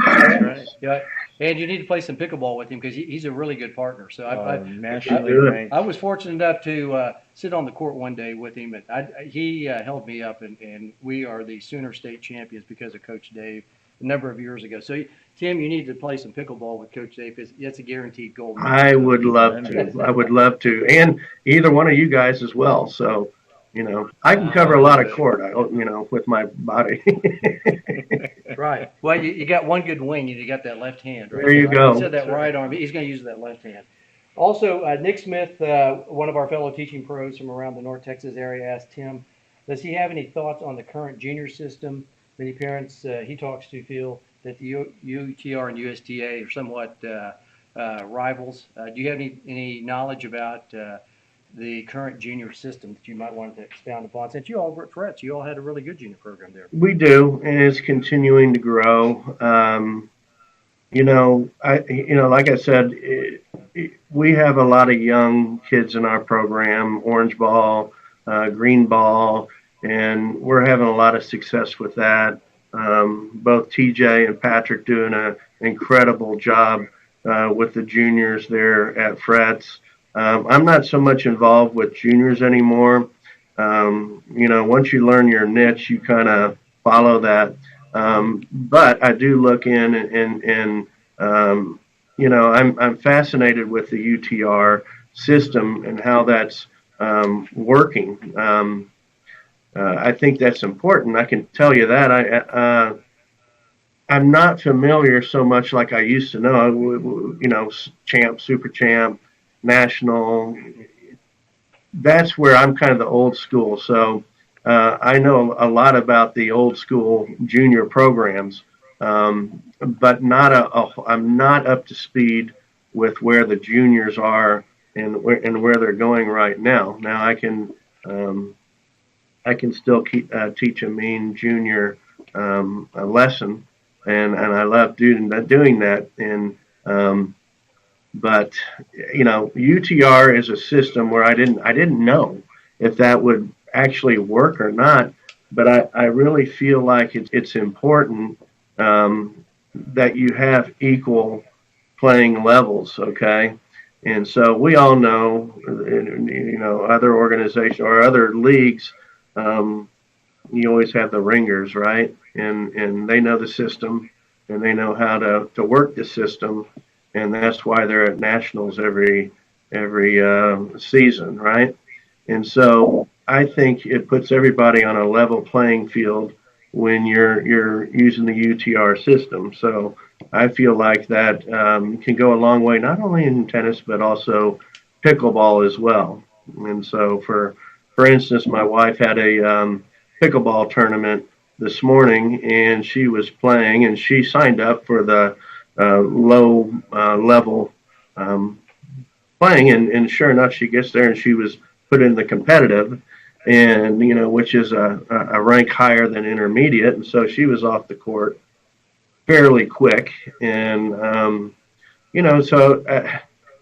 That's right. Yeah. And you need to play some pickleball with him because he's a really good partner. So Nationally ranked. I was fortunate enough to sit on the court one day with him, and he held me up, and we are the Sooner State champions because of Coach Dave a number of years ago. So, Tim, you need to play some pickleball with Coach Dave because it's a guaranteed gold medal. I would love to. I would love to. And either one of you guys as well. So, I can cover a lot of court, with my body. Right. Well, you got one good wing, and you got that left hand. Right? There you go. He said that right arm, but he's going to use that left hand. Also, Nick Smith, one of our fellow teaching pros from around the North Texas area, asked Tim, does he have any thoughts on the current junior system? Many parents he talks to feel that the UTR and USTA are somewhat rivals. Do you have any knowledge about the current junior system that you might want to expound upon? Since you all were Tourette's, you all had a really good junior program there. We do, and it's continuing to grow. Like I said, we have a lot of young kids in our program, orange ball, green ball, and we're having a lot of success with that. Both TJ and Patrick doing an incredible job with the juniors there at Fretz. I'm not so much involved with juniors anymore. Once you learn your niche, you kind of follow that. But I do look in and I'm fascinated with the UTR system and how that's working. I think that's important. I can tell you that I'm not familiar so much like I used to know. Champ, super champ, national. That's where I'm kind of the old school. So I know a lot about the old school junior programs, but I'm not up to speed with where the juniors are and where they're going right now. Now I can still teach a mean junior a lesson, and I love doing that. And but UTR is a system where I didn't know if that would actually work or not. But I really feel like it's important that you have equal playing levels. Okay. And so we all know, other organizations or other leagues, you always have the ringers, right? And they know the system and they know how to work the system. And that's why they're at nationals every season, right? And so I think it puts everybody on a level playing field when you're using the UTR system. So I feel like that can go a long way, not only in tennis but also pickleball as well. And so, for instance, my wife had a pickleball tournament this morning, and she was playing, and she signed up for the low level um, playing, and sure enough, she gets there, and she was put in the competitive, and which is a rank higher than intermediate, and so she was off the court fairly quick, and so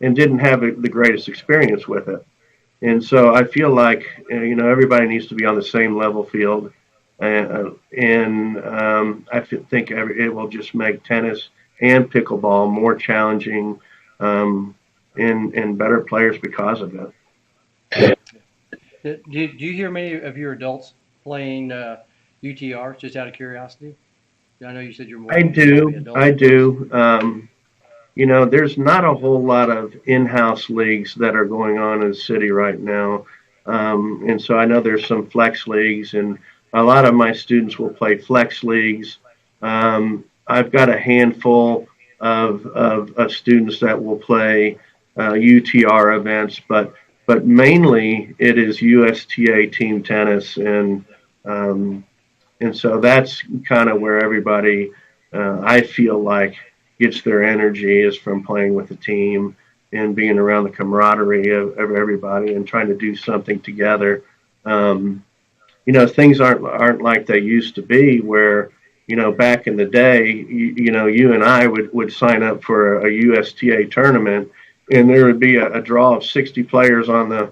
and didn't have the greatest experience with it. And so I feel like everybody needs to be on the same level field, and I think it will just make tennis and pickleball more challenging, and better players because of it. Do you hear many of your adults playing UTR? Just out of curiosity. I know you said you're more I probably do, adult I folks. do. There's not a whole lot of in-house leagues that are going on in the city right now, and so I know there's some flex leagues, and a lot of my students will play flex leagues. I've got a handful of students that will play UTR events, but mainly it is USTA team tennis, um, and so that's kind of where everybody, I feel like, gets their energy is from playing with the team and being around the camaraderie of everybody and trying to do something together. Um, Things aren't like they used to be, where back in the day, you and I would sign up for a USTA tournament, and there would be a draw of 60 players on the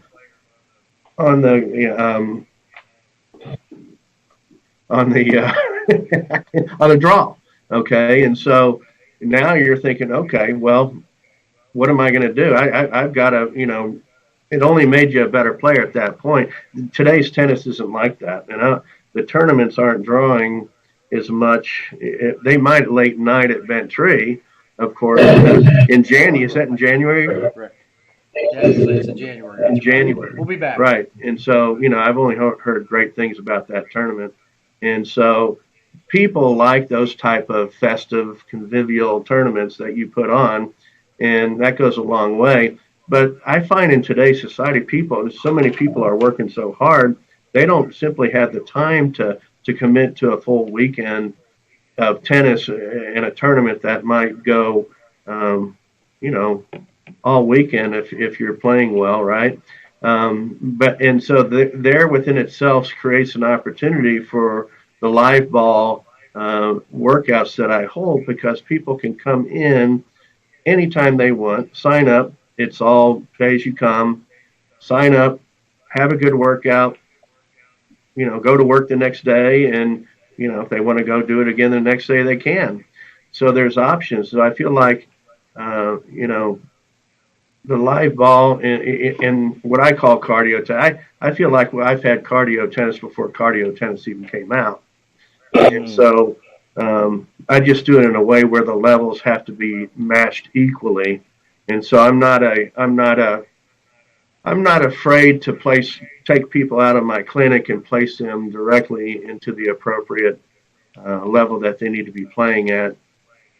on the on the draw. Okay, and so now you're thinking, okay, well, what am I going to do? I've got to, it only made you a better player at that point. Today's tennis isn't like that, and the tournaments aren't drawing as much. They might late night at Bentry, of course, in January. Is that in January? Correct. Yeah, usually it's in January. In That's right. January, We'll be back. right? And so, I've only heard great things about that tournament, and so people like those type of festive, convivial tournaments that you put on, and that goes a long way. But I find in today's society, so many people are working so hard, they don't simply have the time to commit to a full weekend of tennis in a tournament that might go, you know, all weekend if you're playing well, right? But and so there within itself creates an opportunity for the live ball workouts that I hold, because people can come in anytime they want, sign up. It's all pay as you come. Sign up, have a good workout. Go to work the next day, and if they want to go do it again the next day, they can. So there's options. So I feel like the live ball and what I call cardio tennis. I feel like I've had cardio tennis before cardio tennis even came out. And so I just do it in a way where the levels have to be matched equally. And so I'm not afraid to take people out of my clinic and place them directly into the appropriate level that they need to be playing at,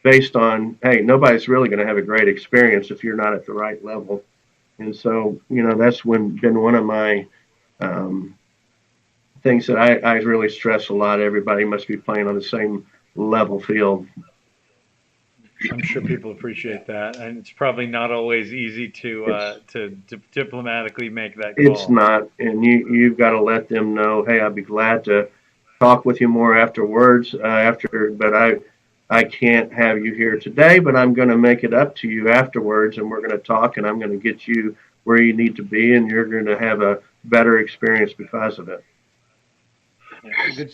based on, hey, nobody's really going to have a great experience if you're not at the right level. And so, that's been one of my things that I really stress a lot. Everybody must be playing on the same level field. I'm sure people appreciate that, and it's probably not always easy to diplomatically make that call. It's not, and you've got to let them know, hey, I'd be glad to talk with you more afterwards. But I can't have you here today, but I'm going to make it up to you afterwards, and we're going to talk, and I'm going to get you where you need to be, and you're going to have a better experience because of it. Yeah,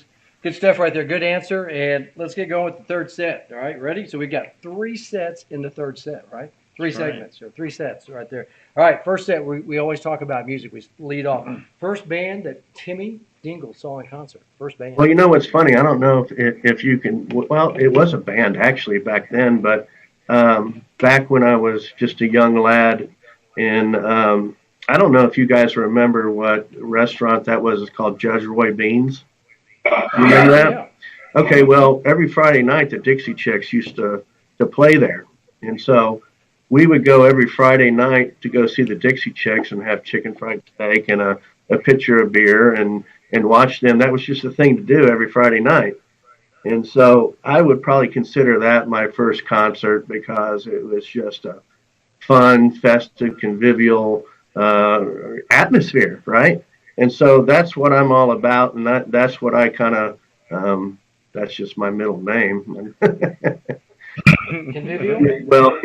good stuff right there. Good answer. And let's get going with the third set. All right, ready? So we got 3 sets in the third set, right? Three segments or 3 sets right there. All right, first set, we always talk about music. We lead off. First band that Timmy Dingle saw in concert. First band. Well, what's funny? I don't know if you can. Well, it was a band actually back then, but back when I was just a young lad, and I don't know if you guys remember what restaurant that was. It's called Judge Roy Beans. You remember that? Yeah. Okay, well, every Friday night the Dixie Chicks used to play there, and so we would go every Friday night to go see the Dixie Chicks and have chicken fried steak and a pitcher of beer and watch them. That was just a thing to do every Friday night. And so I would probably consider that my first concert because it was just a fun, festive, convivial atmosphere, right? And so that's what I'm all about, and that's what I kind of that's just my middle name. Convivial? Well,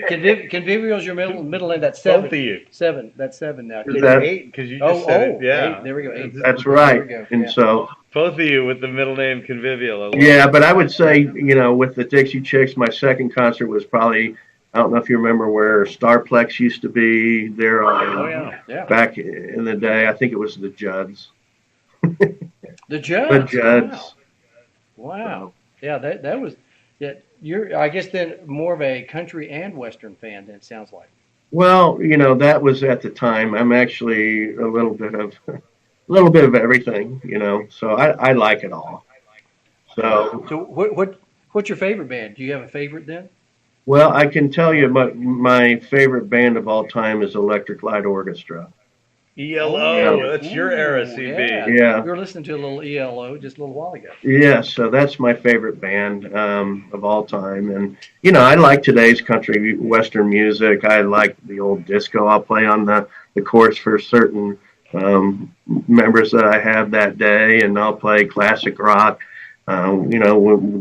Convivial is your middle name. That's Both seven. of you. Seven. That's seven now. Is that- Eight, because you just said it. Yeah. Eight. There we go. Eight. that's There right. we go. And Yeah. so Both of you with the middle name Convivial. I love yeah, it. but I would say, with the Dixie Chicks, my second concert was probably, I don't know if you remember where Starplex used to be there Oh, yeah. Yeah. back in the day. I think it was the Judds. The Judds. The Judds. Wow. Yeah. That was. Yeah. You're. I guess then more of a country and western fan. Then it sounds like. Well, that was at the time. I'm actually a little bit of everything, so I like it all. So, So what's your favorite band? Do you have a favorite then? well, I can tell you my favorite band of all time is Electric Light Orchestra. ELO. That's your era, Ooh, CB. Yeah. Yeah. We were listening to a little ELO just a little while ago. Yeah, so that's my favorite band of all time. And, I like today's country western music. I like the old disco. I'll play on the chords for certain members that I have that day, and I'll play classic rock. We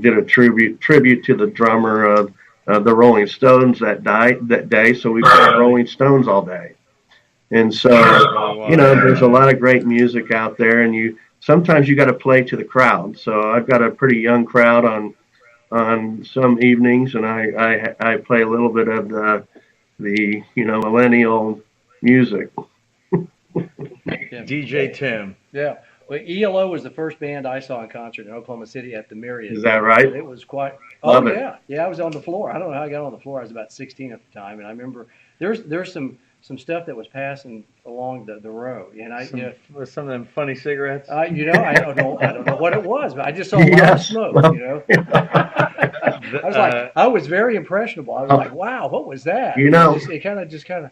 did a tribute to the drummer of the Rolling Stones that day, so we played Rolling Stones all day. And so, there's a lot of great music out there, and sometimes you got to play to the crowd. So I've got a pretty young crowd on some evenings, and I play a little bit of the millennial music. Yeah. DJ Tim. Yeah. Well, ELO was the first band I saw in concert in Oklahoma City at the Marriott. Is that right? It was quite. Love Oh it. yeah, yeah. I was on the floor. I don't know how I got on the floor. I was about 16 at the time, and I remember there's some stuff that was passing along the row, and With some of them funny cigarettes. I don't know what it was, but I just saw a lot of Yes. smoke. The- I was like, I was very impressionable. I was like, wow, what was that? It kind of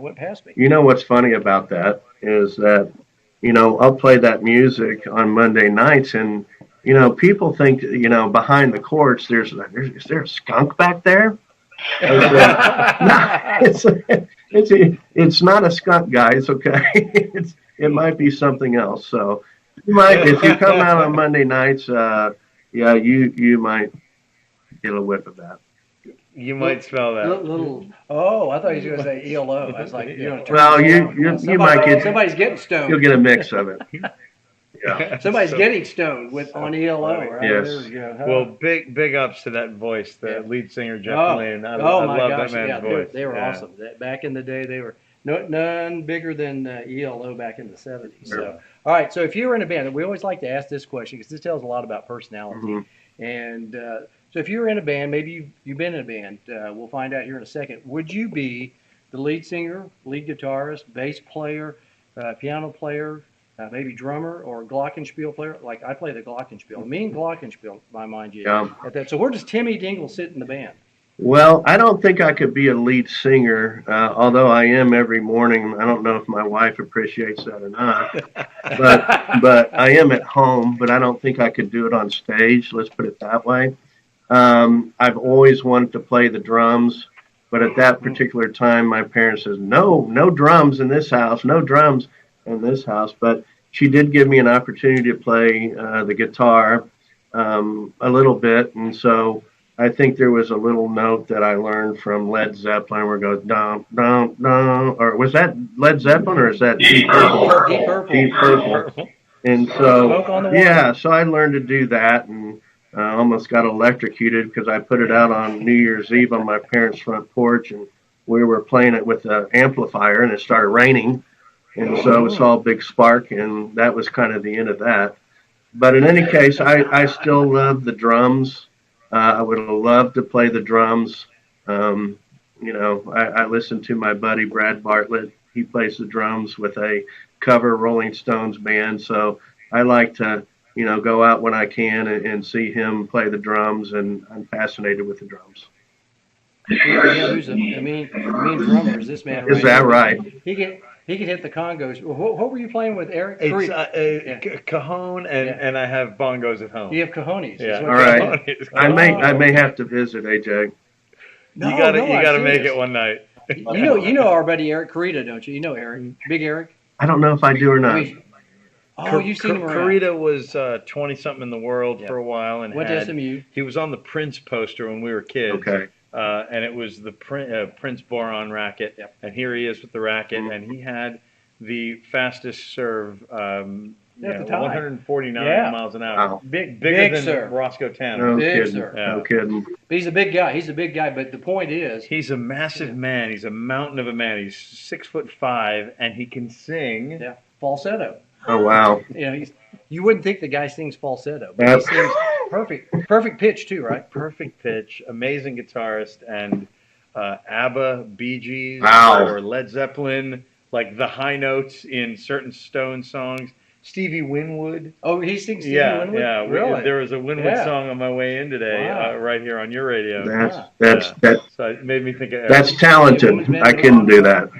went past me. You know what's funny about that is that, I'll play that music on Monday nights, and people think, behind the courts, is there a skunk back there? It's not a skunk, guys. Okay, it might be something else. So if you come out on Monday nights, you might get a whiff of that. You might smell that. Oh, I thought he was going to say ELO. I was like, Well, you might get somebody's getting stoned. you'll get a mix of it. Yeah. Somebody's So- getting stoned on ELO. Right? Yes. There we go. Huh? Well, big ups to that voice, the Yeah. lead singer Jeff Oh, Lane. I my love gosh, that man's yeah, voice. they were Yeah. awesome. Back in the day, they were none bigger than ELO back in the 70s. So, Sure. all right. So, if you were in a band, we always like to ask this question because this tells a lot about personality. Mhm. And so, if you were in a band, maybe you've been in a band. We'll find out here in a second. Would you be the lead singer, lead guitarist, bass player, piano player, maybe drummer, or glockenspiel player? Like I play the glockenspiel. Me and glockenspiel, by mind you. Yeah. At that. So, where does Timmy Dingle sit in the band? Well, I don't think I could be a lead singer, although I am every morning. I don't know if my wife appreciates that or not, but I am at home. But I don't think I could do it on stage. Let's put it that way. I've always wanted to play the drums, but at that particular time, my parents says no drums in this house, no drums in this house. But she did give me an opportunity to play the guitar a little bit, and so I think there was a little note that I learned from Led Zeppelin where it goes dum dum dum, or was that Led Zeppelin or is that Deep Purple? Deep Purple. Deep Purple. And Smoke so on the Water. yeah, so I learned to do that, and almost got electrocuted because I put it out on New Year's Eve on my parents' front porch, and we were playing it with an amplifier, and it started raining, and so it saw a big spark, and that was kind of the end of that. But in any case, I still love the drums. I would love to play the drums. I listen to my buddy Brad Bartlett. He plays the drums with a cover Rolling Stones band. So I like to go out when I can and see him play the drums, and I'm fascinated with the drums. Who's a mean drummer is this man Is right that here. right? He can hit the congos. What were you playing with, Eric? It's Yeah. cajon, and Yeah. and I have bongos at home. You have cojones. Yeah. Is what All you're right. saying? I may okay. have to visit, AJ. No, you gotta I've make seen it one night. this. You know our buddy Eric Carita, don't you? You know Eric, Big Eric. I don't know if I do or I not. mean, oh, you've seen him around. Carita was 20 something in the world Yeah. for a while, and Went to SMU. he was on the Prince poster when we were kids. Okay. And it was the Prince Boron racket, Yep. and here he is with the racket, Mhm. and he had the fastest serve, At the time. 149 Yeah. miles an hour. Wow. Bigger Big than serve. Roscoe Tanner. No Big kidding. sir. No Yeah. kidding. But he's a big guy. He's a big guy. But the point is, He's a massive man. He's a mountain of a man. He's 6'5", and he can sing. yeah, falsetto. Oh wow. You wouldn't think the guy sings falsetto, but Yep. he sings perfect pitch too, right? Perfect pitch, amazing guitarist, and ABBA, Bee Gees, Wow. or Led Zeppelin, like the high notes in certain Stone songs. Stevie Winwood. Oh, he sings Stevie Yeah, Winwood? yeah. Really? There was a Winwood Yeah. song on my way in today, Wow. right here on your radio. That's So it made me think of Eric. that's talented. I couldn't do that.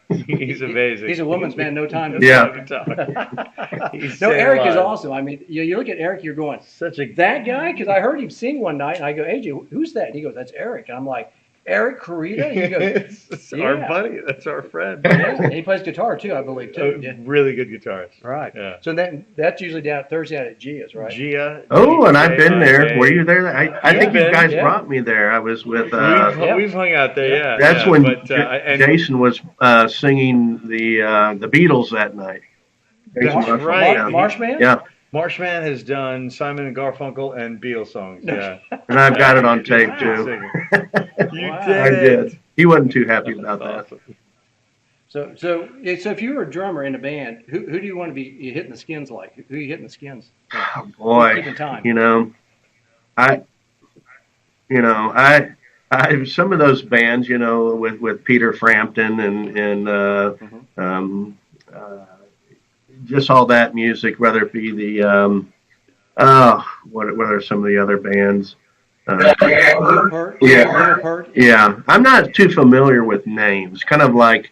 He's amazing. He's a woman's man, no time to Yeah. talk. He's No, staying Eric is alive. awesome. I mean, you look at Eric, you're going, Such a that guy? Because I heard him sing one night, and I go, AJ, who's that? And he goes, that's Eric. And I'm like, Eric Carita? And he goes, It's our Yeah. buddy. That's our friend. yeah. And he plays guitar too, I believe, too. Yeah. Really good guitarist. Right. Yeah. So that's usually down Thursday night at Gia's, right? Gia. Oh, and I've been there. J-I-A. Were you there? I think you been, guys yeah. brought me there. I was with. We've hung out there, yeah. That's yeah, when but, and Jason was singing the Beatles that night. Jason That's Russell, right. yeah. Marshman? Yeah, Marshman has done Simon and Garfunkel and Beatles songs. Yeah. and I've got it on tape Wow. too. You Wow. did I it. did. He wasn't too happy about that. Awesome. So if you were a drummer in a band, who do you want to be hitting the skins like? Who are you hitting the skins? Oh, boy, Keeping time. I some of those bands, with Peter Frampton and just all that music, whether it be the what are some of the other bands? Little Pert? Yeah. Little Pert? Yeah, I'm not too familiar with names. Kind of like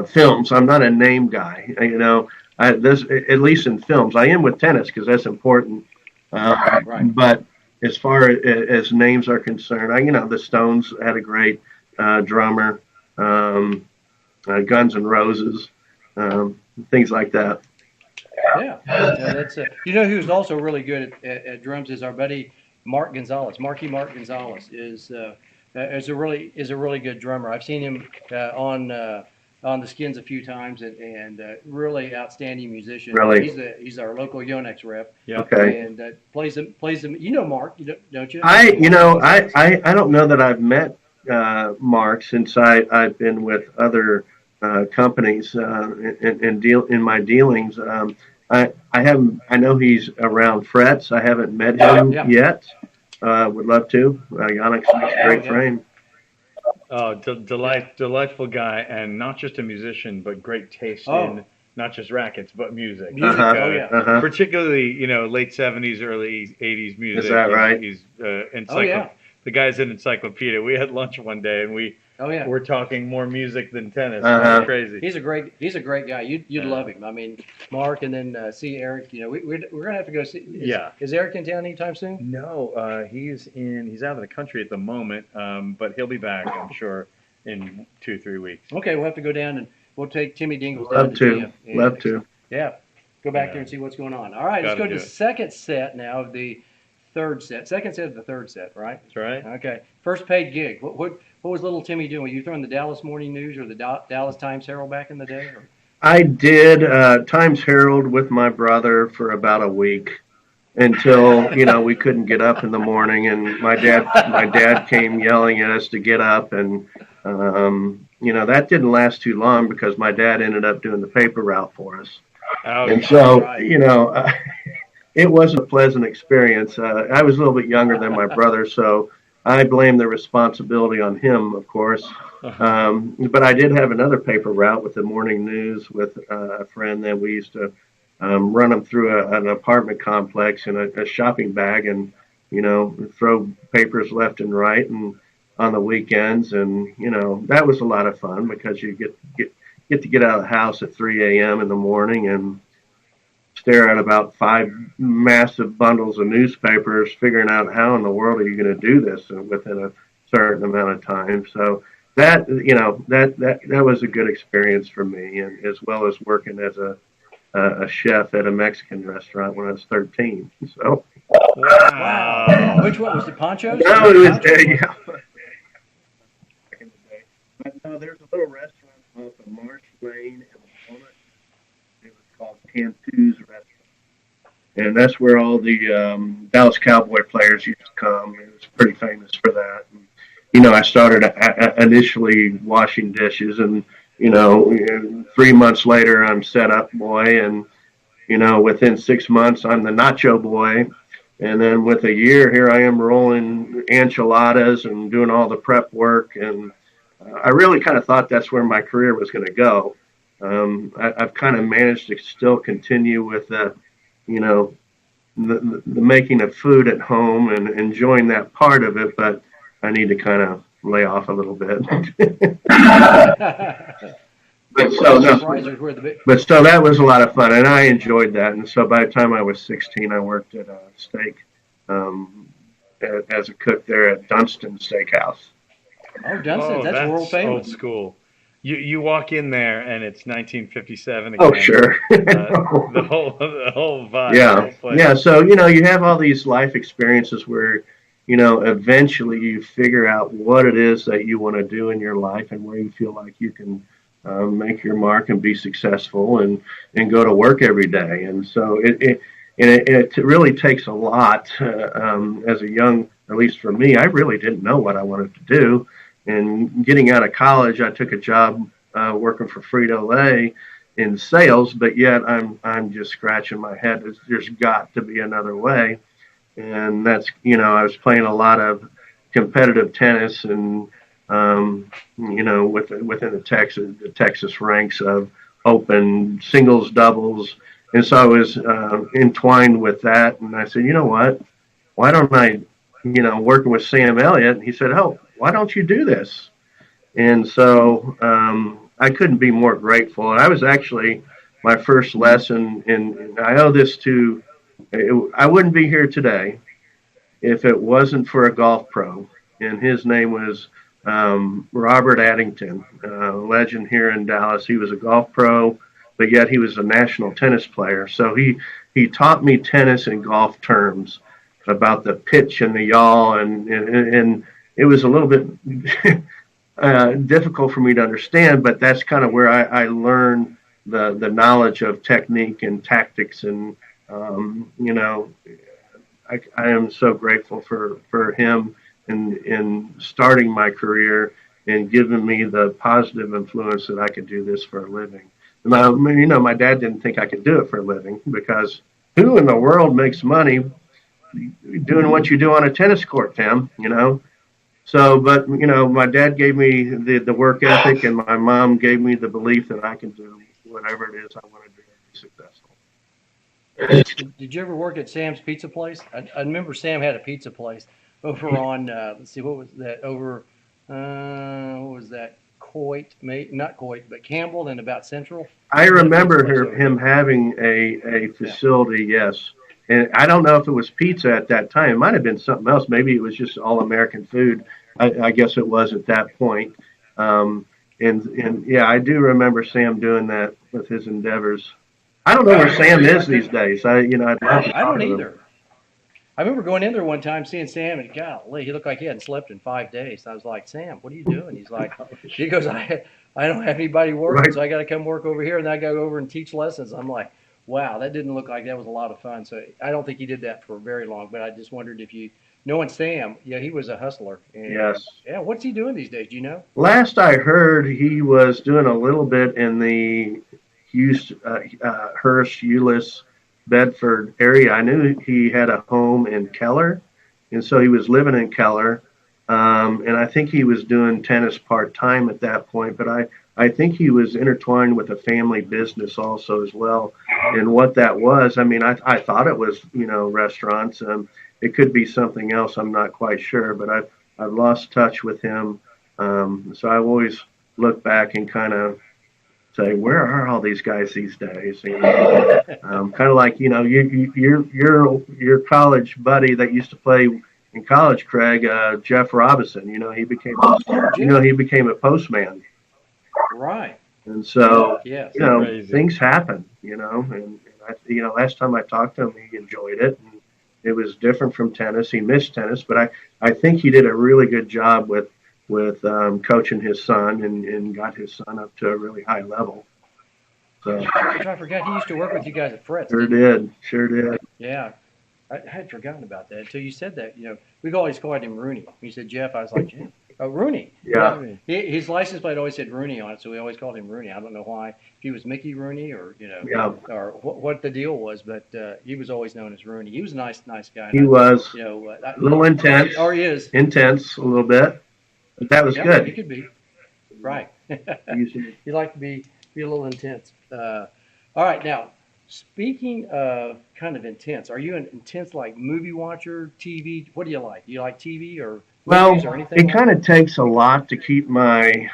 films. I'm not a name guy. At least in films, I am with tennis because that's important. Right. But as far as names are concerned, the Stones had a great drummer, Guns N' Roses, things like that. Yeah. That's you know who's also really good at drums is our buddy Mark Gonzalez. Mark Gonzalez is a really good drummer. I've seen him on the Skins a few times, and really outstanding musician. Really? He's our local Yonex rep. Yeah. Okay. And plays them. You know Mark, don't you? I don't know that I've met Mark since I've been with other companies in my dealings. I know he's around Frets. I haven't met him yet. Would love to. Yonex makes a great frame. Oh, delightful guy, and not just a musician, but great taste in not just rackets, but music. Particularly, late 70s, early 80s music. Is that right? He's the guy's an encyclopedia. We had lunch one day, and we're talking more music than tennis. It's crazy. He's a great guy. You'd love him. I mean, Mark, and then see Eric. We're gonna have to go see. Is Eric in town anytime soon? No, he's out of the country at the moment, but he'll be back, I'm sure, in 2-3 weeks. Okay, we'll have to go down and we'll take Timmy Dingles down Love to. Yeah, go back there and see what's going on. All right, let's go to the second set now of the third set. Second set of the third set, right? That's right. Okay, first paid gig. What was little Timmy doing? Were you throwing the Dallas Morning News or the Dallas Times Herald back in the day? Or? I did Times Herald with my brother for about a week until we couldn't get up in the morning, and my dad came yelling at us to get up, and that didn't last too long because my dad ended up doing the paper route for us. And so it wasn't a pleasant experience. I was a little bit younger than my brother, so I blame the responsibility on him, of course. But I did have another paper route with the morning news with a friend that we used to run them through an apartment complex in a shopping bag, and throw papers left and right, and on the weekends, and that was a lot of fun because you get to get out of the house at 3 a.m. in the morning and stare at about 5 massive bundles of newspapers, figuring out how in the world are you going to do this within a certain amount of time. So that was a good experience for me, and as well as working as a chef at a Mexican restaurant when I was 13. So Wow. Which one was the Ponchos? no, it was yeah. Back in the day. But no, there's a little restaurant off of Marsh Lane in Walnut. It was called Cantu's Restaurant. And that's where all the Dallas Cowboy players used to come. It was pretty famous for that. And, I started initially washing dishes, and 3 months later, I'm setup boy, and within 6 months, I'm the nacho boy, and then with a year, here I am rolling enchiladas and doing all the prep work, and I really kind of thought that's where my career was going to go. I've kind of managed to still continue with the making of food at home and enjoying that part of it, but I need to kind of lay off a little bit. But so that was a lot of fun, and I enjoyed that. And so by the time I was 16, I worked at a steak as a cook there at Dunston Steakhouse. Oh, Dunston, that's world famous. Old school. You walk in there and it's 1957 again. Oh, sure. The whole vibe. Yeah. So you have all these life experiences where eventually you figure out what it is that you want to do in your life and where you feel like you can make your mark and be successful and go to work every day. And so it really takes a lot as a young, at least for me. I really didn't know what I wanted to do. And getting out of college, I took a job working for Frito-Lay in sales, but yet I'm just scratching my head. There's got to be another way. And that's, I was playing a lot of competitive tennis and, within the Texas ranks of open singles, doubles. And so I was entwined with that. And I said, you know what, why don't I, working with Sam Elliott, and he said, oh, why don't you do this? And so I couldn't be more grateful. And I was actually my first lesson, and I owe this to, I wouldn't be here today if it wasn't for a golf pro, and his name was Robert Addington, a legend here in Dallas. He was a golf pro, but yet he was a national tennis player. So he taught me tennis and golf terms about the pitch and the yaw, and it was a little bit difficult for me to understand, but that's kind of where I learned the knowledge of technique and tactics, and I am so grateful for him in starting my career and giving me the positive influence that I could do this for a living. My dad didn't think I could do it for a living, because who in the world makes money doing what you do on a tennis court, Tim? So, but my dad gave me the work ethic, and my mom gave me the belief that I can do whatever it is I want to do to be successful. Did you ever work at Sam's Pizza Place? I remember Sam had a pizza place over on, let's see, what was that? Over, what was that? Coit, not Coit, but Campbell and about Central. I remember him having a facility, yes. And I don't know if it was pizza at that time. It might have been something else. Maybe it was just all American food. I guess it was at that point. And yeah, I do remember Sam doing that with his endeavors. I don't know where Sam is these days. I'd love to talk I don't to him. either. I remember going in there one time, seeing Sam, and golly, he looked like he hadn't slept in 5 days. I was like, Sam, what are you doing? He's like, he goes, I don't have anybody working, Right. so I got to come work over here, and I got to go over and teach lessons. I'm like, wow, that didn't look like that was a lot of fun. So I don't think he did that for very long, but I just wondered if you, knowing Sam, yeah, he was a hustler. And, Yes. Yeah, what's he doing these days? Do you know? Last I heard, he was doing a little bit in the Hearst, Euless, Bedford area. I knew he had a home in Keller, and so he was living in Keller. And I think he was doing tennis part-time at that point, but I I think he was intertwined with a family business also as well. And what that was, I mean, I thought it was, restaurants. It could be something else. I'm not quite sure, but I've lost touch with him. So I always look back and kind of say, where are all these guys these days? Kind of like, your college buddy that used to play in college, Craig, Jeff Robinson. He became a postman. Right. And so, Yes. things happen, last time I talked to him, he enjoyed it. And it was different from tennis. He missed tennis, but I think he did a really good job with coaching his son and got his son up to a really high level. So I forgot he used to work with you guys at Fritz. Sure did. Yeah. I had forgotten about that until you said that. We've always called him Rooney. You said Jeff. I was like, Jeff. Oh, Rooney. Yeah. His license plate always said Rooney on it, so we always called him Rooney. I don't know why. If he was Mickey Rooney or or what the deal was, but he was always known as Rooney. He was a nice guy. He was. A little intense. Or he is. Intense a little bit, but that was good. He could be. Right. He liked to be a little intense. All right, now. Speaking of kind of intense, are you an intense like movie watcher, TV? What do you like? Do you like TV or movies or anything? It kind of takes a lot to keep my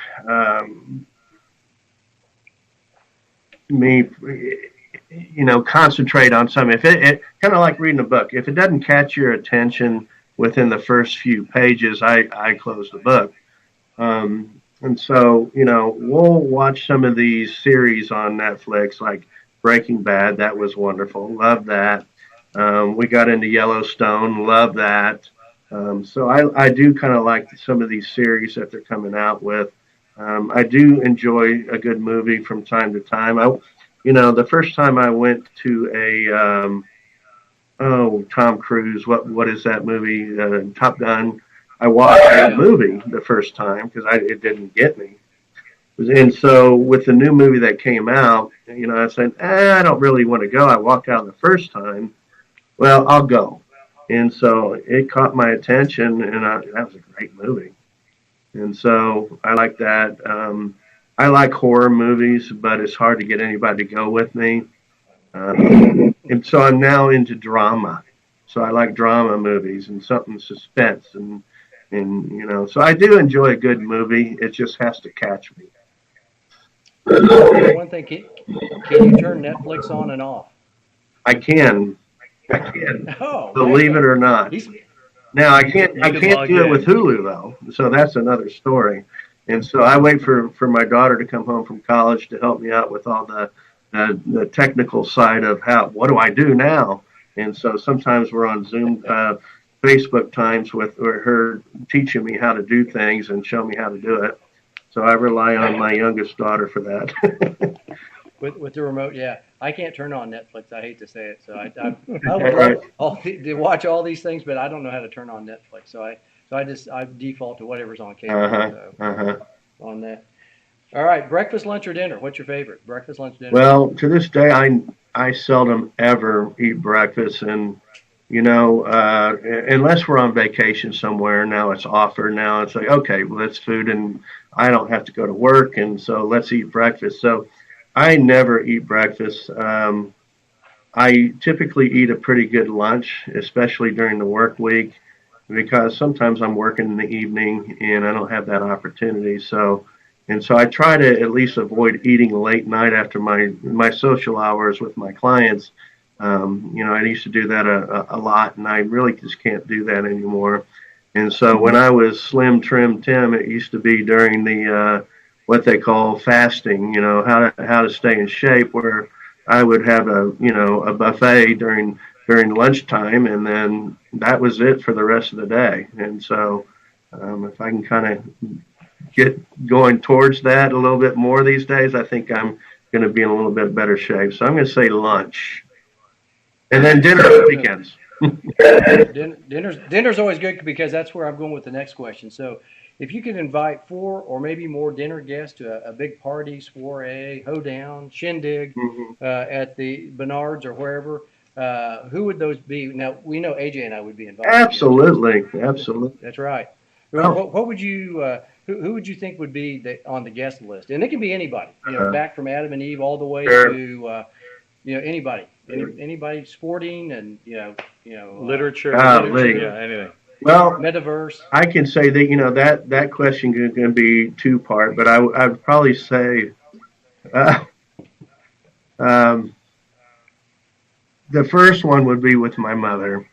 concentrate on something. If it kind of like reading a book. If it doesn't catch your attention within the first few pages, I close the book. And so we'll watch some of these series on Netflix, like Breaking Bad. That was wonderful. Love that. We got into Yellowstone. Love that. So I do kind of like some of these series that they're coming out with. I do enjoy a good movie from time to time. The first time I went to Tom Cruise, what is that movie? Top Gun. I watched that movie the first time because it didn't get me. And so with the new movie that came out, I said, I don't really want to go. I walked out the first time. Well, I'll go. And so it caught my attention, and that was a great movie. And so I like that. I like horror movies, but it's hard to get anybody to go with me. And so I'm now into drama. So I like drama movies and something suspense. And so I do enjoy a good movie. It just has to catch me. One thing, can you turn Netflix on and off? I can. Oh, believe it or not. Now I can't do it with Hulu though. So that's another story. And so I wait for my daughter to come home from college to help me out with all the technical side of what do I do now? And so sometimes we're on Zoom, Facebook times with her teaching me how to do things and show me how to do it. So I rely on my youngest daughter for that. with the remote, yeah. I can't turn on Netflix. I hate to say it. So I would love to watch all these things, but I don't know how to turn on Netflix. So I default to whatever's on cable. On that. All right, breakfast, lunch, or dinner? What's your favorite? Breakfast, lunch, dinner? Well, to this day, I seldom ever eat breakfast, and unless we're on vacation somewhere. Now it's offered. Now it's like, okay, well, it's food, and I don't have to go to work, and so let's eat breakfast. So I never eat breakfast. I typically eat a pretty good lunch, especially during the work week, because sometimes I'm working in the evening and I don't have that opportunity. So I try to at least avoid eating late night after my social hours with my clients. I used to do that a lot, and I really just can't do that anymore. And so when I was Slim Trim Tim, it used to be during the what they call fasting, how to stay in shape, where I would have a buffet during lunchtime, and then that was it for the rest of the day. And so if I can kind of get going towards that a little bit more these days, I think I'm going to be in a little bit better shape. So I'm going to say lunch. And then dinner on weekends. Dinner's always good because that's where I'm going with the next question. So if you could invite 4 or maybe more dinner guests to a big party, soiree, hoedown, shindig at the Barnards or wherever, who would those be? Now, we know AJ and I would be invited. Absolutely. That's right. Well, what would you who would you think would be on the guest list? And it can be anybody, back from Adam and Eve all the way Sure. to, anybody, anybody sporting and, Literature, Golly. yeah, anything. Well, metaverse. I can say that that question can be two-part, but I'd probably say the first one would be with my mother.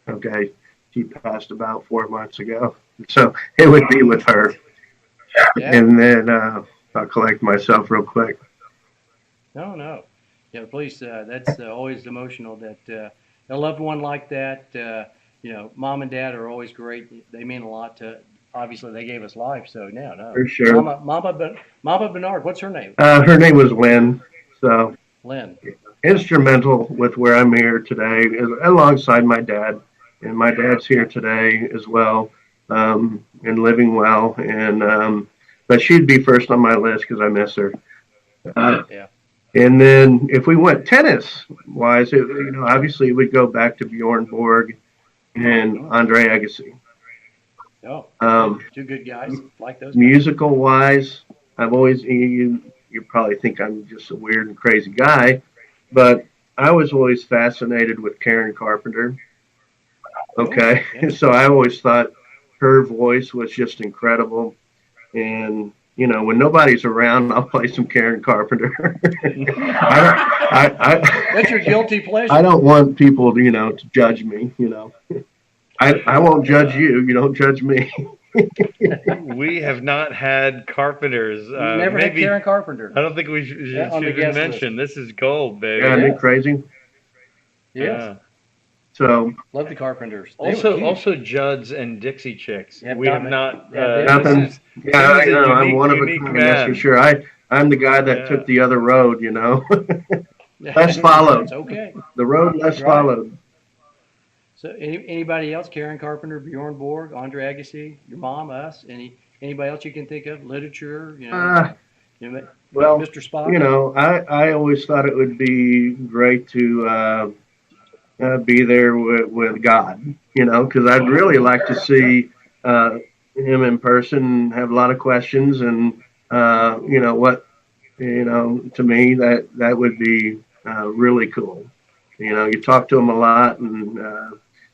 Okay, she passed about 4 months ago, so it would be with her. Yeah. And then I'll collect myself real quick. No. Yeah, please. That's always emotional. That a loved one like that. Mom and dad are always great. They mean a lot to. Obviously, they gave us life. So no. For sure. Mama Barnard. What's her name? Her name was Lynn. So Lynn. instrumental with where I'm here today, alongside my dad. And my dad's here today as well, and living well. And but she'd be first on my list because I miss her. Yeah. And then if we went tennis wise, obviously it would go back to Bjorn Borg and Andre Agassi. Oh, two good guys. Like those guys. Musical wise, I've always you probably think I'm just a weird and crazy guy, but I was always fascinated with Karen Carpenter. Okay, Yeah. so I always thought her voice was just incredible, and when nobody's around, I'll play some Karen Carpenter. That's your guilty pleasure. I don't want people, to judge me. I won't judge you. You don't judge me. We have not had Carpenters. Never had Karen Carpenter. I don't think we should on the even guest mention. This is gold, baby. Yeah, isn't it crazy? Yes. So Love the Carpenters. They were huge. Also Judds and Dixie Chicks. Yeah, We have not. nothing. This is Yeah, I a know. I'm unique- one of a unique kind. That's for man. sure. I'm the guy that Yeah. took the other road. Less followed. It's okay. The road less Right. followed. So anybody else? Karen Carpenter, Bjorn Borg, Andre Agassi, your mom, us. Anybody else you can think of? Literature. Well, Mr. Spock. I always thought it would be great to be there with God, because I'd really like to see him in person, have a lot of questions, and to me that would be really cool. You talk to him a lot, and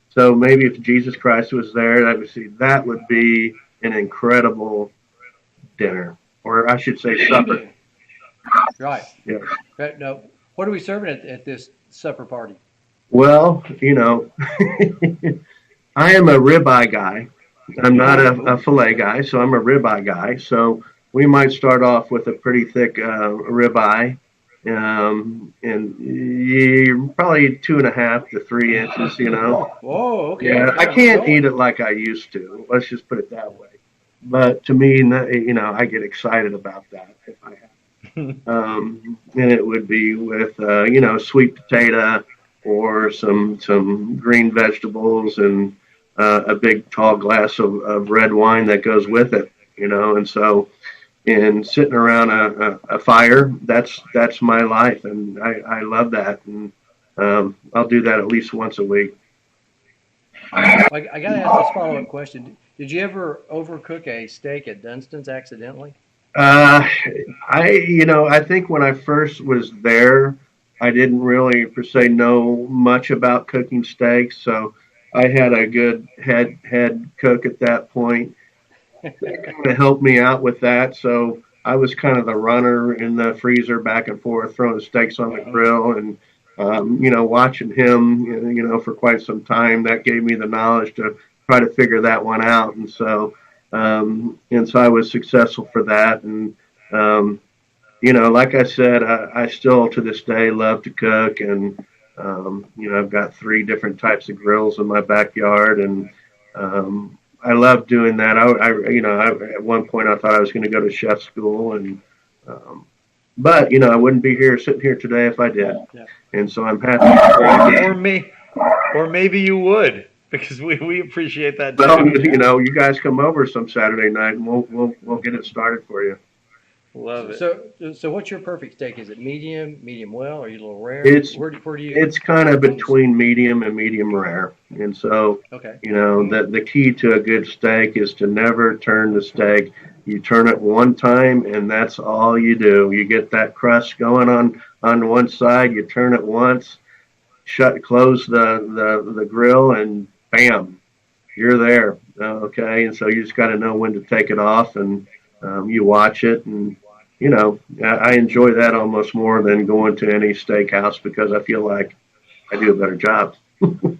so maybe if Jesus Christ was there, that would be an incredible dinner, or I should say supper. Right. Yeah. Right, no. What are we serving at this supper party? Well, I am a ribeye guy. I'm not a filet guy, so I'm a ribeye guy. So we might start off with a pretty thick ribeye, and probably 2.5 to 3 inches. Whoa, okay. Yeah, I can't eat it like I used to. Let's just put it that way. But to me, I get excited about that if I have. And it would be with sweet potato or some green vegetables and a big tall glass of red wine that goes with it, and so sitting around a fire, that's my life, and I love that, and I'll do that at least once a week. I got to ask this follow-up question. Did you ever overcook a steak at Dunstan's accidentally? I think when I first was there, I didn't really per se know much about cooking steaks, so I had a good head cook at that point to help me out with that. So I was kind of the runner in the freezer back and forth, throwing steaks on the grill, and watching him, for quite some time. That gave me the knowledge to try to figure that one out, and so I was successful for that. And like I said, I still to this day love to cook, and I've got 3 different types of grills in my backyard, and I love doing that. I at one point I thought I was going to go to chef school, and but I wouldn't be sitting here today if I did. Yeah. And so I'm happy. Or maybe you would, because we appreciate that. Well, you guys come over some Saturday night, and we'll get it started for you. Love it. So what's your perfect steak? Is it medium, medium well? Are you a little rare? It's Where do you? it's kind of between medium and medium rare, and so Okay. the key to a good steak is to never turn the steak. You turn it one time, and that's all you do. You get that crust going on one side. You turn it once, close the grill, and bam, you're there. Okay, and so you just got to know when to take it off, and you watch it, and I enjoy that almost more than going to any steakhouse because I feel like I do a better job. Mm.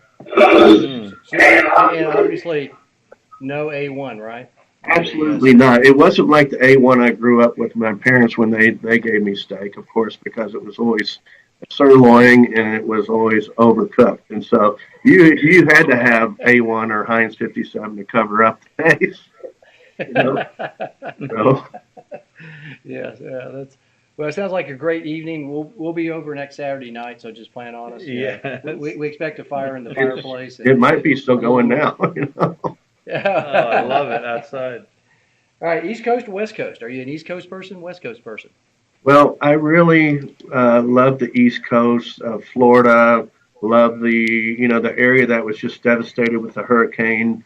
And obviously, no A1, right? Absolutely not. It wasn't like the A1 I grew up with my parents when they gave me steak, of course, because it was always sirloin and it was always overcooked. And so you had to have A1 or Heinz 57 to cover up the taste. You know? So, Yes, yeah, that's well. It sounds like a great evening. We'll be over next Saturday night, so just plan on us. Yes. We expect a fire in the fireplace. it might be still going now. Oh, I love it outside. All right, East Coast or West Coast? Are you an East Coast person, West Coast person? Well, I really love the East Coast of Florida. Love the area that was just devastated with the hurricane.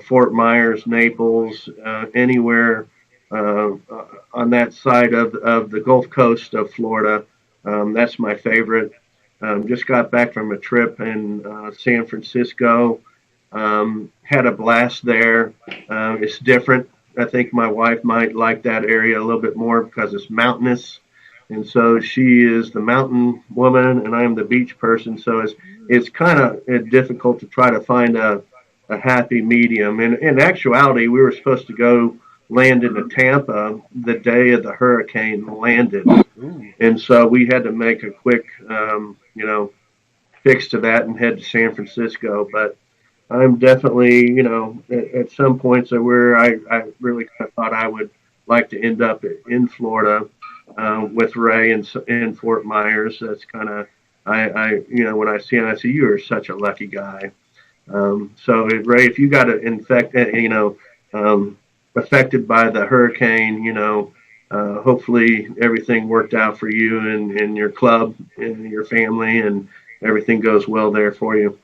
Fort Myers, Naples, anywhere on that side of the Gulf Coast of Florida. That's my favorite. Just got back from a trip in San Francisco. Had a blast there. It's different. I think my wife might like that area a little bit more because it's mountainous, and so she is the mountain woman, and I'm the beach person. So it's kind of difficult to try to find a happy medium. And in actuality, we were supposed to go land into Tampa the day of the hurricane landed, Ooh. and so we had to make a quick, fix to that and head to San Francisco. But I'm definitely, at some points where I really kind of thought I would like to end up in Florida with Ray in Fort Myers. That's kind of, when I see him, I say, you are such a lucky guy. So Ray, if you got to affected by the hurricane, hopefully everything worked out for you and your club and your family, and everything goes well there for you.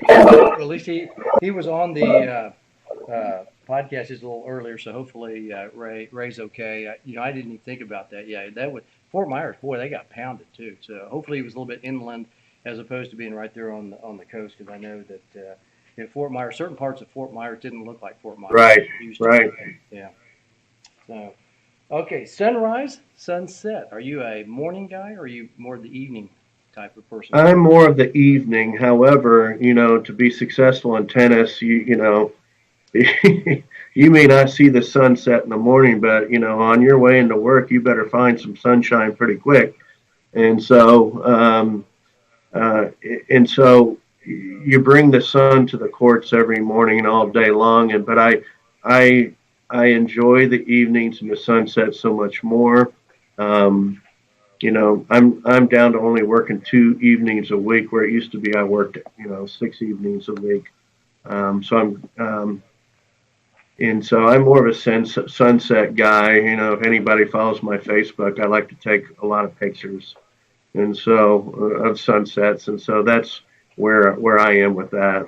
Well, at least he was on the podcast just a little earlier, so hopefully Ray's okay. I didn't even think about that. Yeah, that would Fort Myers. Boy, they got pounded too. So hopefully he was a little bit inland as opposed to being right there on the coast, because I know that Fort Myers, certain parts of Fort Myers didn't look like Fort Myers. Right, Used to. right. Yeah. So okay, sunrise, sunset. Are you a morning guy or are you more the evening type of person? I'm more of the evening. However, to be successful in tennis, you may not see the sunset in the morning, but on your way into work, you better find some sunshine pretty quick. And so, you bring the sun to the courts every morning and all day long. But I enjoy the evenings and the sunset so much more. I'm down to only working 2 evenings a week, where it used to be I worked 6 evenings a week. So I'm more of a sunset guy. If anybody follows my Facebook, I like to take a lot of pictures, and so of sunsets, and so that's where I am with that.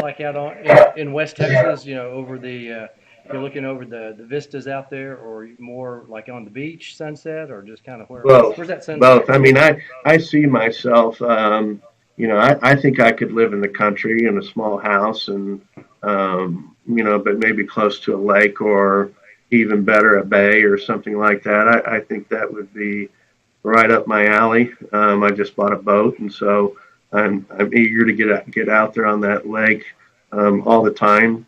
Like out in West Texas, over the you're looking over the vistas out there, or more like on the beach sunset, or just kind of Both, where's that sunset? both. I mean, I see myself. I think I could live in the country in a small house, and but maybe close to a lake, or even better, a bay or something like that. I think that would be right up my alley. I just bought a boat, and so I'm eager to get out there on that lake all the time.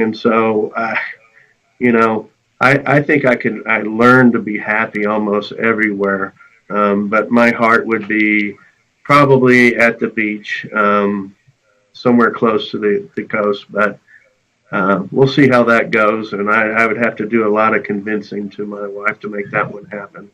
And so I think I learned to be happy almost everywhere. But my heart would be probably at the beach, somewhere close to the coast. But we'll see how that goes. And I would have to do a lot of convincing to my wife to make that one happen.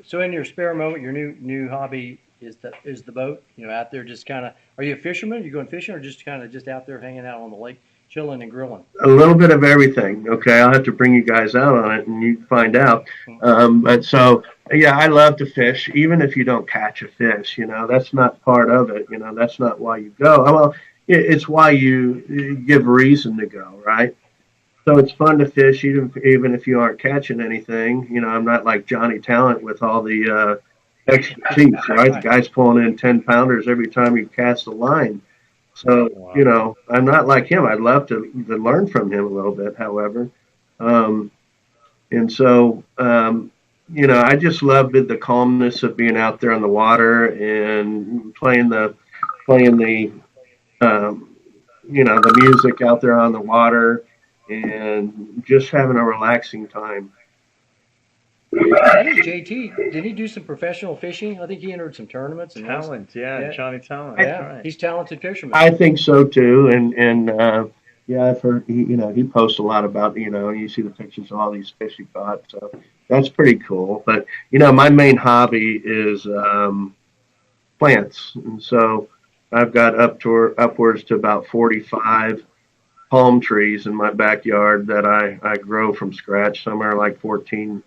So in your spare moment, your new hobby is the boat. Out there, just kind of. Are you a fisherman? Are you going fishing, or just kind of just out there hanging out on the lake, chilling and grilling? A little bit of everything. Okay, I'll have to bring you guys out on it, and you can find out. But so, yeah, I love to fish, even if you don't catch a fish. That's not part of it. That's not why you go. Well, it's why you give reason to go, right? So it's fun to fish, even if you aren't catching anything. I'm not like Johnny Talent with all the expertise, right? The Right. guy's pulling in 10 pounders every time he casts a line. So, Wow. I'm not like him. I'd love to learn from him a little bit, however. Um, and so, I just love the calmness of being out there on the water and playing the, um, the music out there on the water and just having a relaxing time. I think JT, did he do some professional fishing? I think he entered some tournaments and won. Talent, yeah, Yeah, Johnny Talent. That's yeah. right. He's a talented fisherman. I think so too, and yeah, I've heard he posts a lot about and you see the pictures of all these fish he caught, so that's pretty cool. But my main hobby is plants, and so I've got upwards to about 45 palm trees in my backyard that I grow from scratch. Some are like 14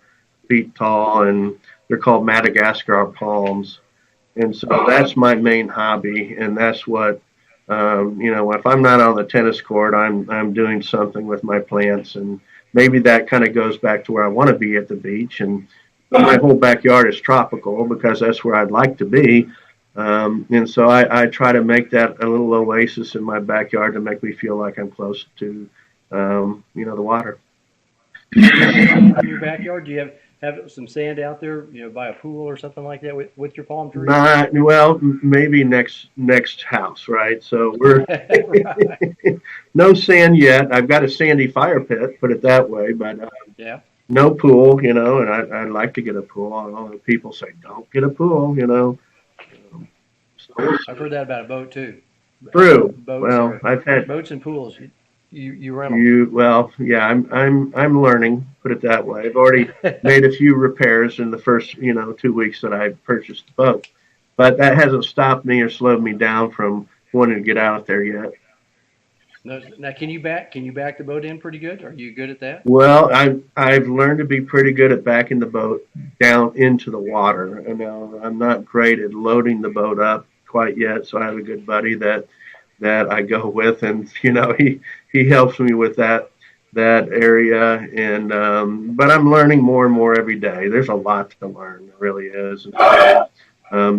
feet tall, and they're called Madagascar palms. And so that's my main hobby, and that's what if I'm not on the tennis court, I'm doing something with my plants, and maybe that kind of goes back to where I want to be at the beach. And my whole backyard is tropical because that's where I'd like to be. And so I try to make that a little oasis in my backyard to make me feel like I'm close to the water. In your backyard, do you have some sand out there, by a pool or something like that with your palm trees? Not well, maybe next house, right? So we're Right. no sand yet. I've got a sandy fire pit, put it that way, but Yeah. no pool, and I'd like to get a pool. All the people say don't get a pool. So I've heard that about a boat too. true. Boats Well, I've had boats and pools. You rent well, yeah. I'm learning. Put it that way. I've already them. made a few repairs in the first 2 weeks that I purchased the boat, but that hasn't stopped me or slowed me down from wanting to get out there yet. Now, can you back the boat in pretty good? Are you good at that? Well, I've learned to be pretty good at backing the boat down into the water. And now I'm not great at loading the boat up quite yet. So I have a good buddy that I go with, and he helps me with that area. And but I'm learning more and more every day. There's a lot to learn. There really is.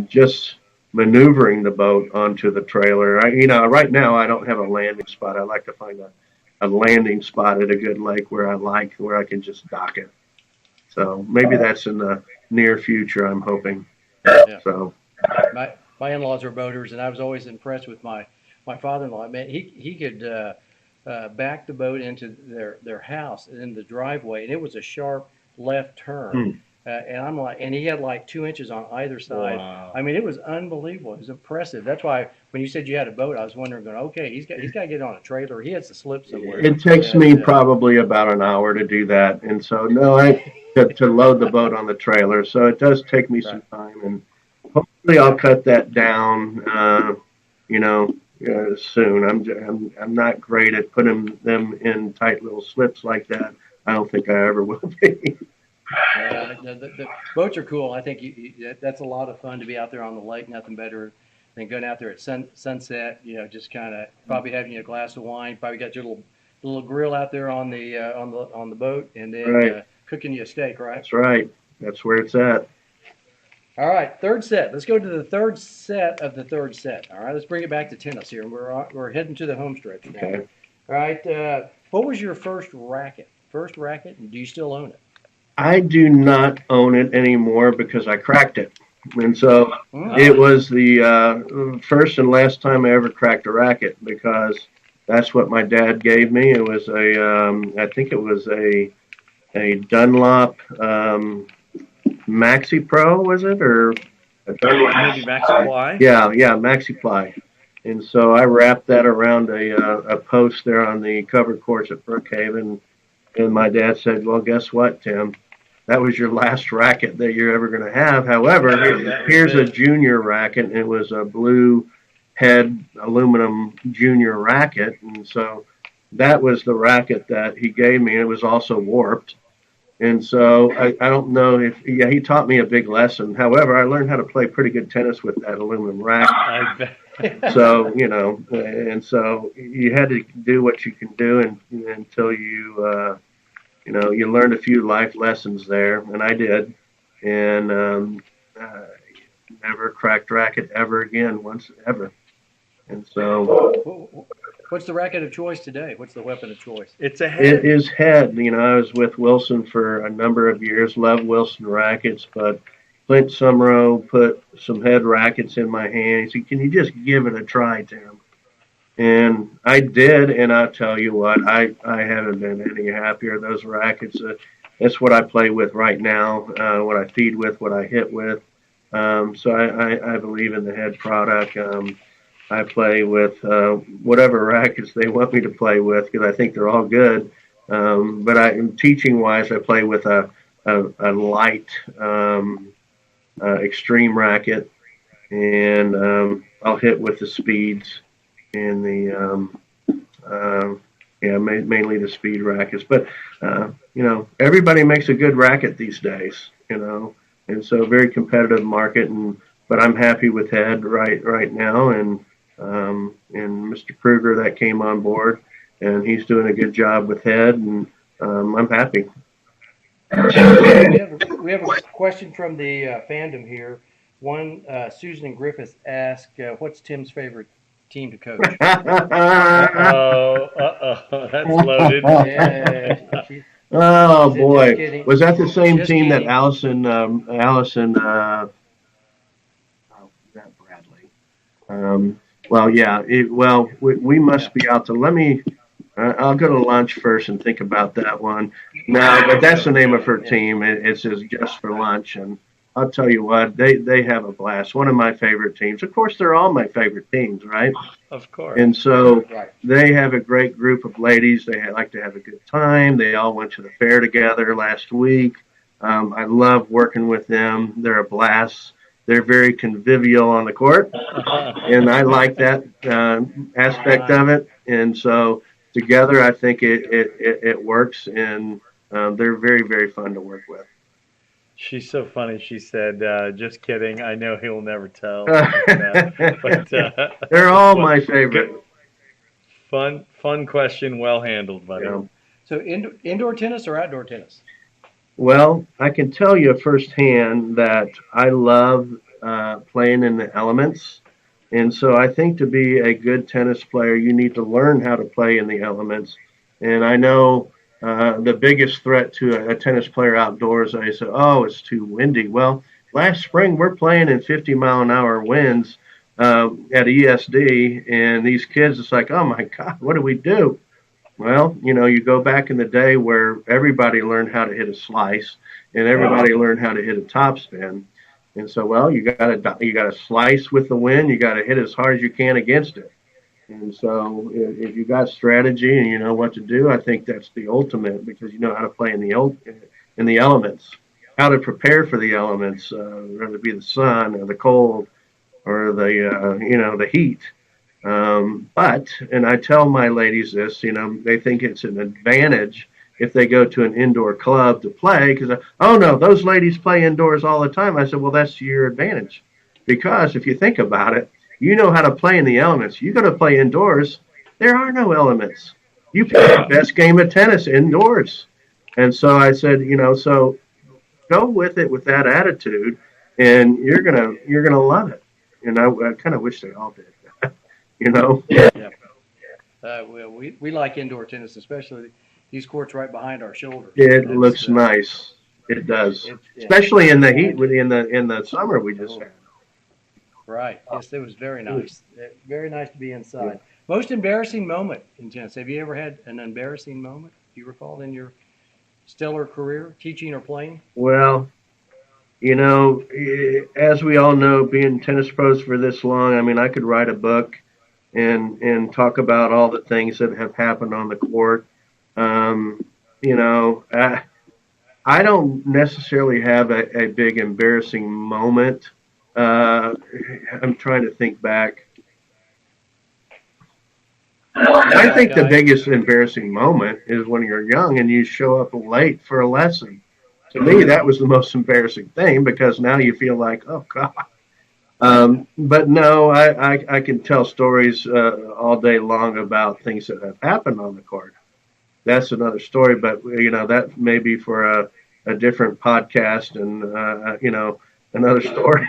Just maneuvering the boat onto the trailer. Right now I don't have a landing spot. I like to find a landing spot at a good lake where I can just dock it. So maybe that's in the near future. I'm hoping. Yeah. So My in-laws are boaters, and I was always impressed with my father-in-law. Man, he could back the boat into their house in the driveway, and it was a sharp left turn. And I'm like, and he had like 2 inches on either side. Wow. I mean, it was unbelievable. It was impressive. That's why when you said you had a boat, I was wondering, going, okay, he's got to get on a trailer. He has to slip somewhere. it takes me probably about an hour to do that, and so no, to load the boat on the trailer. So it does take me some time, and hopefully I'll cut that down. Soon. I'm not great at putting them in tight little slips like that. I don't think I ever will be. The boats are cool. I think that's a lot of fun to be out there on the lake. Nothing better than going out there at sunset. Just kind of probably having a glass of wine. Probably got your little grill out there on the boat, and then Right. cooking you a steak. Right. That's right. That's where it's at. All right. Third set. Let's go to the third set of the third set. All right. Let's bring it back to tennis here. We're heading to the home stretch now. Okay. All right. What was your first racket? And do you still own it? I do not own it anymore because I cracked it. And so Oh. it was the first and last time I ever cracked a racket because that's what my dad gave me. It was I think it was a Dunlop Maxi Pro, was it? Or a Dunlop? Maybe Max Supply? Yeah, Maxi Ply. And so I wrapped that around a post there on the covered course at Brookhaven. And my dad said, well, guess what, Tim? That was your last racket that you're ever going to have. However, here's a junior racket. It was a blue head aluminum junior racket. And so that was the racket that he gave me. It was also warped. And so I don't know if, yeah, he taught me a big lesson. However, I learned how to play pretty good tennis with that aluminum racket. I bet. So, and so you had to do what you can do until you learned a few life lessons there, and I did. And uh, never cracked racket ever again, once ever. And so What's the racket of choice today? What's the weapon of choice? It's a it head. is head. I was with Wilson for a number of years, loved Wilson rackets, but Clint Sumrow put some head rackets in my hand. He said, "Can you just give it a try, Tim?" And I did, and I'll tell you what, I haven't been any happier. Those rackets, that's what I play with right now, what I feed with, what I hit with. So I believe in the head product. I play with whatever rackets they want me to play with because I think they're all good. But teaching wise, I play with a light extreme racket, and I'll hit with the speeds and mainly the speed rackets. But everybody makes a good racket these days. And so very competitive market. But I'm happy with head right now, and Mr. Kruger that came on board, and he's doing a good job with head, and I'm happy. We have a question from the fandom here. One, Susan Griffith asked, what's Tim's favorite team to coach? That's loaded. Yeah, Oh she's just boy, kidding. was that the same Just team that kidding. Allison? That Bradley. Well, yeah. We must be out to. Let me. I'll go to lunch first and think about that one. No, but that's the name of her team. It's just for lunch, and I'll tell you what, they have a blast. One of my favorite teams. Of course, they're all my favorite teams, right? Of course. And so Right. they have a great group of ladies. They like to have a good time. They all went to the fair together last week. I love working with them. They're a blast. They're very convivial on the court, and I like that aspect of it. And so together, I think it works, and they're very, very fun to work with. She's so funny. She said, "Just kidding. I know he'll never tell." But They're all my favorite. Fun question. Well handled, buddy. Yeah. So indoor tennis or outdoor tennis? Well, I can tell you firsthand that I love playing in the elements. And so I think to be a good tennis player, you need to learn how to play in the elements. And I know the biggest threat to a tennis player outdoors, I say, oh, it's too windy. Well, last spring we're playing in 50-mile-an-hour winds at ESD, and these kids, it's like, oh my God, what do we do? Well, you go back in the day where everybody learned how to hit a slice and everybody learned how to hit a topspin. And so, well, you got to slice with the wind. You got to hit as hard as you can against it. And so, if you got strategy and you know what to do, I think that's the ultimate because you know how to play in the elements, how to prepare for the elements, whether it be the sun or the cold or the heat. And I tell my ladies this, they think it's an advantage if they go to an indoor club to play because, oh no, those ladies play indoors all the time. I said, well, that's your advantage because if you think about it, you know how to play in the elements. You're going to play indoors. There are no elements. You play the best game of tennis indoors. And so I said, so go with it with that attitude and you're gonna love it. And I kind of wish they all did. Yeah. We like indoor tennis, especially these courts right behind our shoulders. It looks nice. It does, especially in the heat. In the summer we just had. Right. Yes, it was very nice. Very nice to be inside. Yeah. Most embarrassing moment in tennis. Have you ever had an embarrassing moment you recall in your stellar career, teaching or playing? Well, as we all know, being tennis pros for this long, I mean, I could write a book and talk about all the things that have happened on the court. I don't necessarily have a big embarrassing moment. I'm trying to think back. I think the biggest embarrassing moment is when you're young and you show up late for a lesson. To me, that was the most embarrassing thing because now you feel like, oh God. But no, I can tell stories all day long about things that have happened on the court. That's another story, but that may be for a different podcast and another story.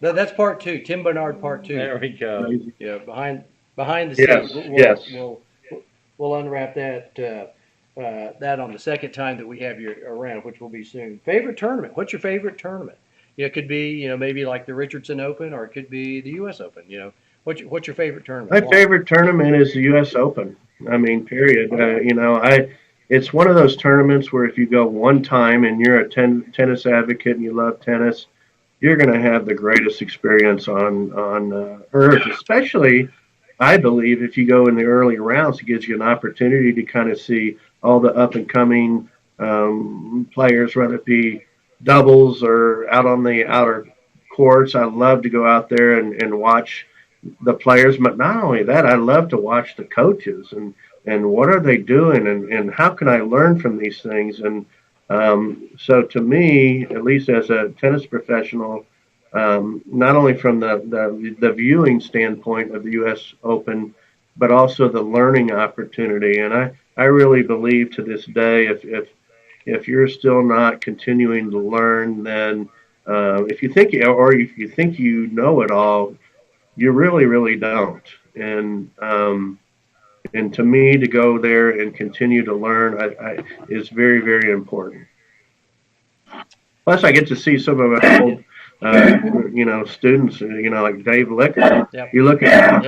That's part two. Tim Barnard, part two. There we go. Yeah, behind the Yes, scenes. yes. We'll unwrap that on the second time that we have you around, which will be soon. Favorite tournament? What's your favorite tournament? It could be maybe like the Richardson Open, or it could be the U.S. Open. What's your favorite tournament? My favorite tournament is the U.S. Open. I mean, period. It's one of those tournaments where if you go one time and you're a tennis advocate and you love tennis, you're going to have the greatest experience on earth. Especially, I believe, if you go in the early rounds, it gives you an opportunity to kind of see all the up and coming players, whether it be doubles or out on the outer courts. I love to go out there and watch the players, but not only that, I love to watch the coaches and what are they doing and how can I learn from these things. And so to me, at least as a tennis professional, not only from the viewing standpoint of the U.S. Open, but also the learning opportunity. And I really believe to this day, if you're still not continuing to learn, then if you think you know it all, you really, really don't. And to me, to go there and continue to learn is very, very important. Plus, I get to see some of my old, students, like Dave Licker. Yep. You look at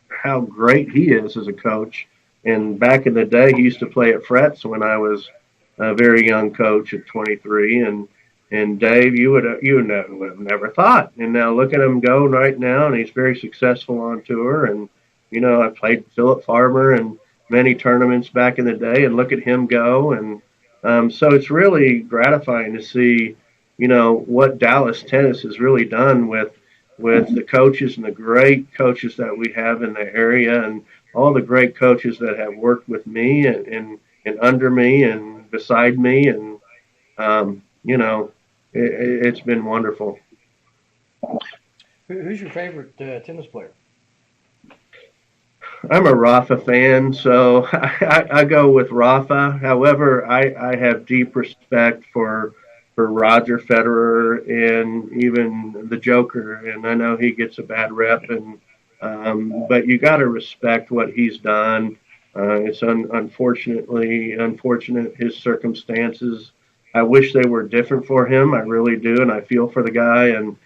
how great he is as a coach. And back in the day, he used to play at Frets when I was a very young coach at 23. And Dave, you would have never thought. And now look at him go right now, and he's very successful on tour. And I played Philip Farmer in many tournaments back in the day, and look at him go. And so it's really gratifying to see, what Dallas tennis has really done with the coaches and the great coaches that we have in the area, and all the great coaches that have worked with me and under me and beside me, and it's been wonderful. Who's your favorite tennis player? I'm a Rafa fan, so I go with Rafa. However, I have deep respect for Roger Federer and even the Joker, and I know he gets a bad rep, but you got to respect what he's done. It's unfortunate his circumstances. I wish they were different for him. I really do, and I feel for the guy. And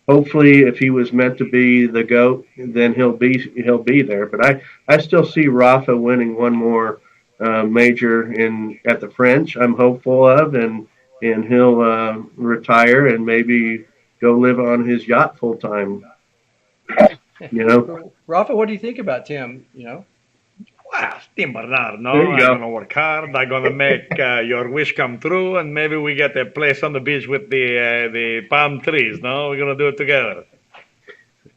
hopefully, if he was meant to be the GOAT, then he'll be there. But I still see Rafa winning one more major at the French. I'm hopeful of, and he'll retire and maybe go live on his yacht full time. Rafa, what do you think about Tim? Well, Tim Barnard, no, There you I'm go. going to work hard. I'm going to make your wish come true, and maybe we get a place on the beach with the palm trees. No, we're going to do it together.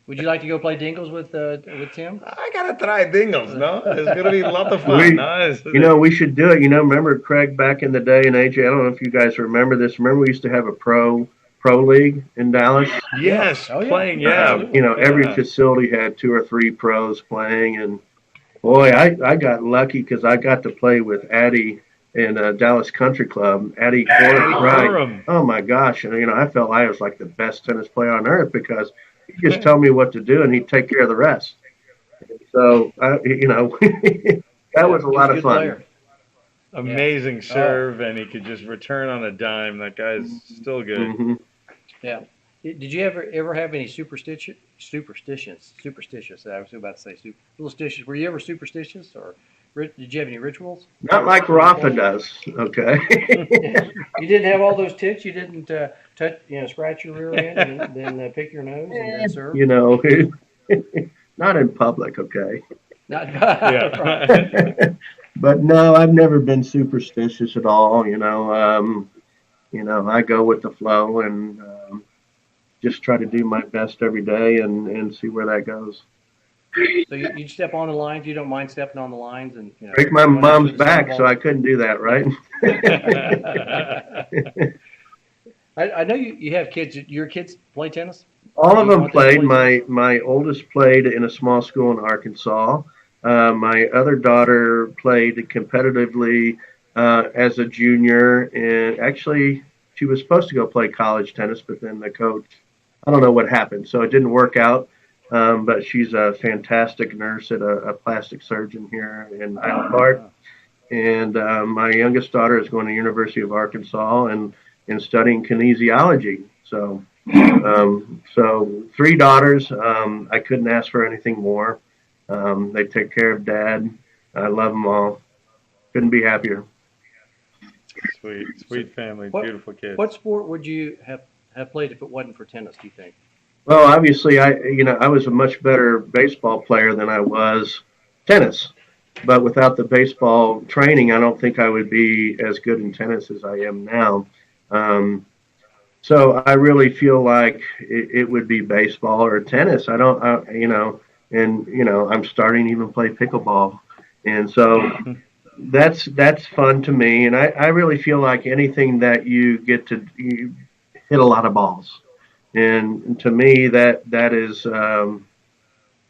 Would you like to go play Dingles with Tim? I got to try Dingles, no? It's going to be a lot of fun, no? We should do it. Remember Craig back in the day, and AJ, I don't know if you guys remember this. Remember we used to have a pro league in Dallas? Yes, Oh, yeah. playing, yeah. Every facility had 2 or 3 pros playing, and boy, I got lucky because I got to play with Addie in Dallas Country Club. Addie Corum. Oh my gosh! And I felt I was like the best tennis player on earth because he'd just tell me what to do and he'd take care of the rest. So that was a lot of fun. Player. Amazing serve, and he could just return on a dime. That guy's still good. Mm-hmm. Yeah. Did you ever have any superstitions? I was about to say superstitious. Were you ever superstitious, or did you have any rituals? Not like Rafa does. Okay. You didn't have all those ticks. You didn't touch, scratch your rear end and then pick your nose and then serve. Not in public. Okay. Not Yeah. But no, I've never been superstitious at all. I go with the flow and just try to do my best every day and see where that goes. So you step on the lines. You don't mind stepping on the lines, and Break my going after mom's the back, center so I ball. couldn't do that, right? I know you have kids. Your kids play tennis. All Do of you them want them to played. play tennis? My oldest played in a small school in Arkansas. My other daughter played competitively as a junior, and actually, she was supposed to go play college tennis, but then the coach, I don't know what happened, so it didn't work out. But she's a fantastic nurse at a plastic surgeon here in Island Park. Oh, And my youngest daughter is going to University of Arkansas and studying kinesiology. So three daughters. I couldn't ask for anything more. They take care of dad. I love them all. Couldn't be happier. Sweet, so sweet family, what beautiful kids. what sport would you have played if it wasn't for tennis? Do you think? Well, obviously, I was a much better baseball player than I was tennis. But without the baseball training, I don't think I would be as good in tennis as I am now. Um, So I really feel like it would be baseball or tennis. I don't, and I'm starting to even play pickleball, and so that's fun to me. And I really feel like anything that you hit a lot of balls, and to me that is I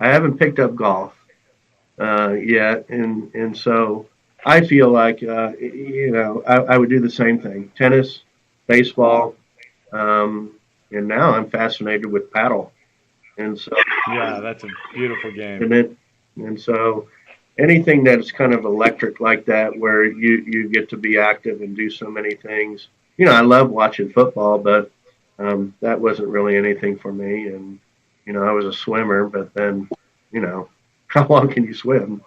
haven't picked up golf yet, and so I feel like I would do the same thing: tennis, baseball. Um, and now I'm fascinated with paddle. And so, Yeah, that's a beautiful game. and it, and so anything that's kind of electric like that, where you get to be active and do so many things. I love watching football, but that wasn't really anything for me. And I was a swimmer, but then, you know, how long can you swim?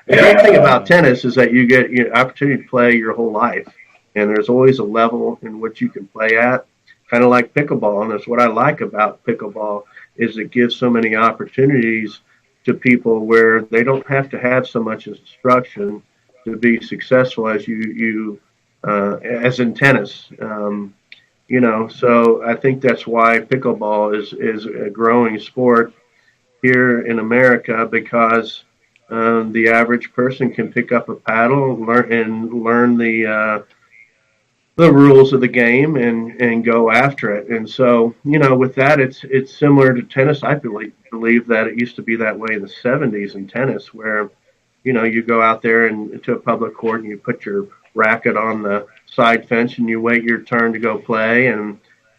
The great thing about Yeah. tennis is that you get opportunity to play your whole life, and there's always a level in which you can play at, kind of like pickleball. And that's what I like about pickleball is it gives so many opportunities to people where they don't have to have so much instruction to be successful as as in tennis. So I think that's why pickleball is a growing sport here in America because the average person can pick up a paddle, learn the rules of the game and go after it. And so, with that, it's similar to tennis. I believe that it used to be that way in the '70s in tennis, where you go out there and to a public court and you put your racket on the side fence and you wait your turn to go play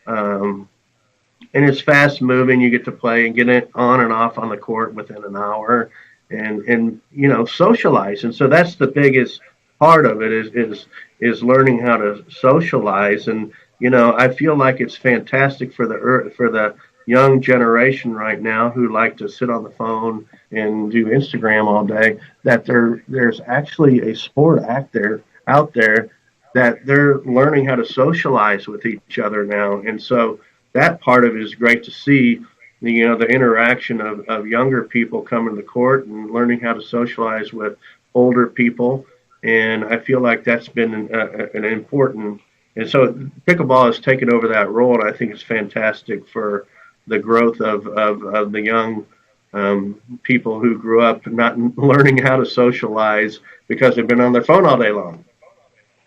um, and it's fast moving. You get to play and get it on and off on the court within an hour, and socialize. And so that's the biggest part of it is learning how to socialize. And I feel like it's fantastic for the young generation right now who like to sit on the phone and do Instagram all day. That there's actually a sport out there that they're learning how to socialize with each other now, and so that part of it is great to see. The interaction of younger people coming to the court and learning how to socialize with older people, and I feel like that's been an important. And so pickleball has taken over that role, and I think it's fantastic for the growth of the young people who grew up not learning how to socialize because they've been on their phone all day long.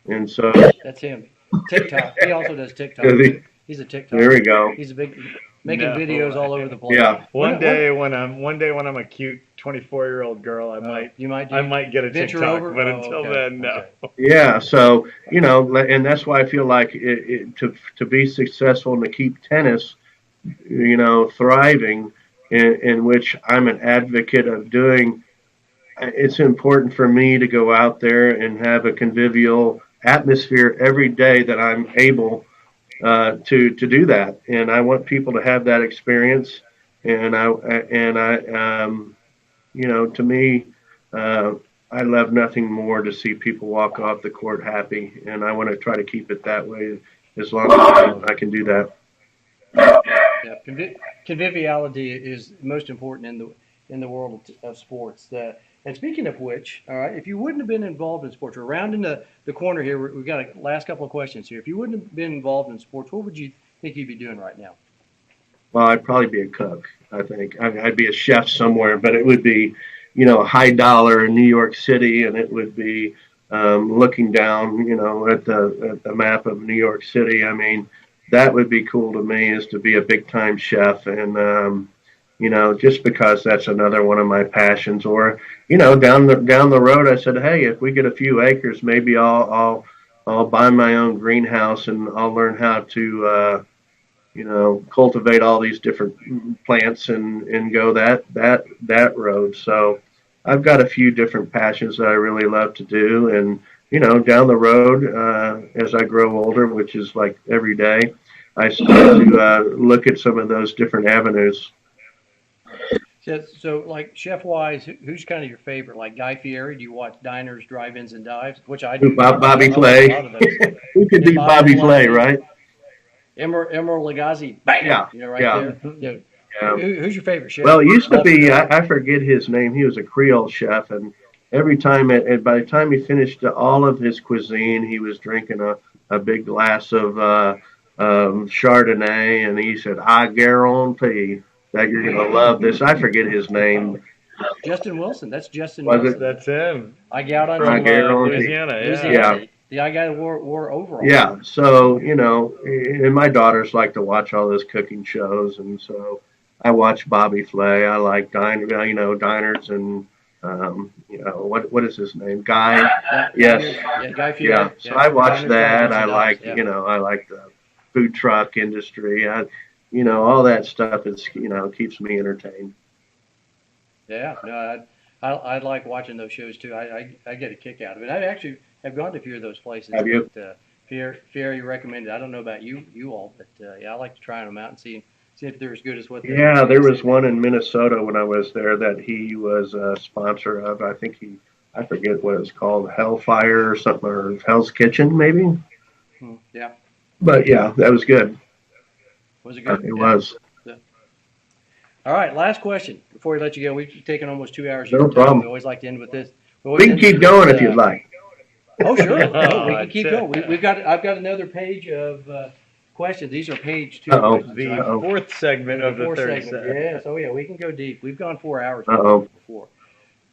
And so That's him. TikTok. He also does TikTok there too. He's a we TikToker. go. He's a big making videos No. all over the place. Yeah. One day when I'm a cute 24-year-old girl, You might I might get a venture TikTok, over. but Oh, until okay. then, no. Okay. Yeah, so and that's why I feel like to be successful and to keep tennis, thriving, in which I'm an advocate of doing. It's important for me to go out there and have a convivial atmosphere every day that I'm able to do that, and I want people to have that experience. And I to me. Uh, I love nothing more to see people walk off the court happy, and I want to try to keep it that way as long as I can do that. Yeah. Conviviality is most important in the world of sports. And speaking of which, all right, if you wouldn't have been involved in sports, we're rounding the corner here. We've got a last couple of questions here. If you wouldn't have been involved in sports, what would you think you'd be doing right now? well, I'd probably be a cook. I think I'd be a chef somewhere, but it would be, a high dollar in New York City, and it would be looking down, at the map of New York City. I mean, that would be cool to me, is to be a big time chef, and just because that's another one of my passions. Or, down the road, I said, hey, if we get a few acres, maybe I'll buy my own greenhouse, and I'll learn how to cultivate all these different plants, and go that road. So I've got a few different passions that I really love to do, and down the road, as I grow older, which is like every day, I start to look at some of those different avenues. So like chef wise, who's kind of your favorite? Like Guy Fieri? Do you watch Diners, Drive-ins, and Dives? Which I do. Bobby I watch a Flay. lot of those. Who could Yeah, beat Bobby Flay, right? Emeril Lagasse, bam! Yeah, Right yeah, there. yeah. Who's your favorite chef? Well, it used to Love to be, know. I forget his name. He was a Creole chef, and every time, and by the time he finished all of his cuisine, he was drinking a big glass of Chardonnay, and he said, I guarantee that you're going to love this. I forget his name. Justin Wilson. That's Justin Was Wilson. it? That's him I got on I from guarantee. Louisiana. Yeah. Louisiana. Yeah. The guy that wore overalls. Yeah. So, and my daughters like to watch all those cooking shows. And so I watch Bobby Flay. I like diners, and, what is his name? Guy. Yes. Yeah, Guy Fieri. Yeah. So I watch Diners, that. Drive-ins, I and like, Dives. Yeah. I like the food truck industry. All that stuff is, keeps me entertained. Yeah, no, I like watching those shows too. I get a kick out of it. I actually have gone to a few of those places Have you? that Fieri recommended. I don't know about you all, but yeah, I like to try them out and see if they're as good as what Yeah, they there was say. one in Minnesota when I was there that he was a sponsor of. I forget what it's called, Hellfire or something, or Hell's Kitchen, maybe. Yeah, But yeah, that was good. was it good? It Yeah. was. So- All right, last question before we let you go. We've taken almost 2 hours of No your time. problem. We always like to end with this. We can keep going if you'd like. Oh, sure. No, we Oh, can keep check. going. I've got another page of questions. These are page 2 Uh-oh. questions. The Uh-oh. fourth segment of the Fourth third segment. set. Yeah, so yeah, we can go deep. We've gone 4 hours Uh-oh. before.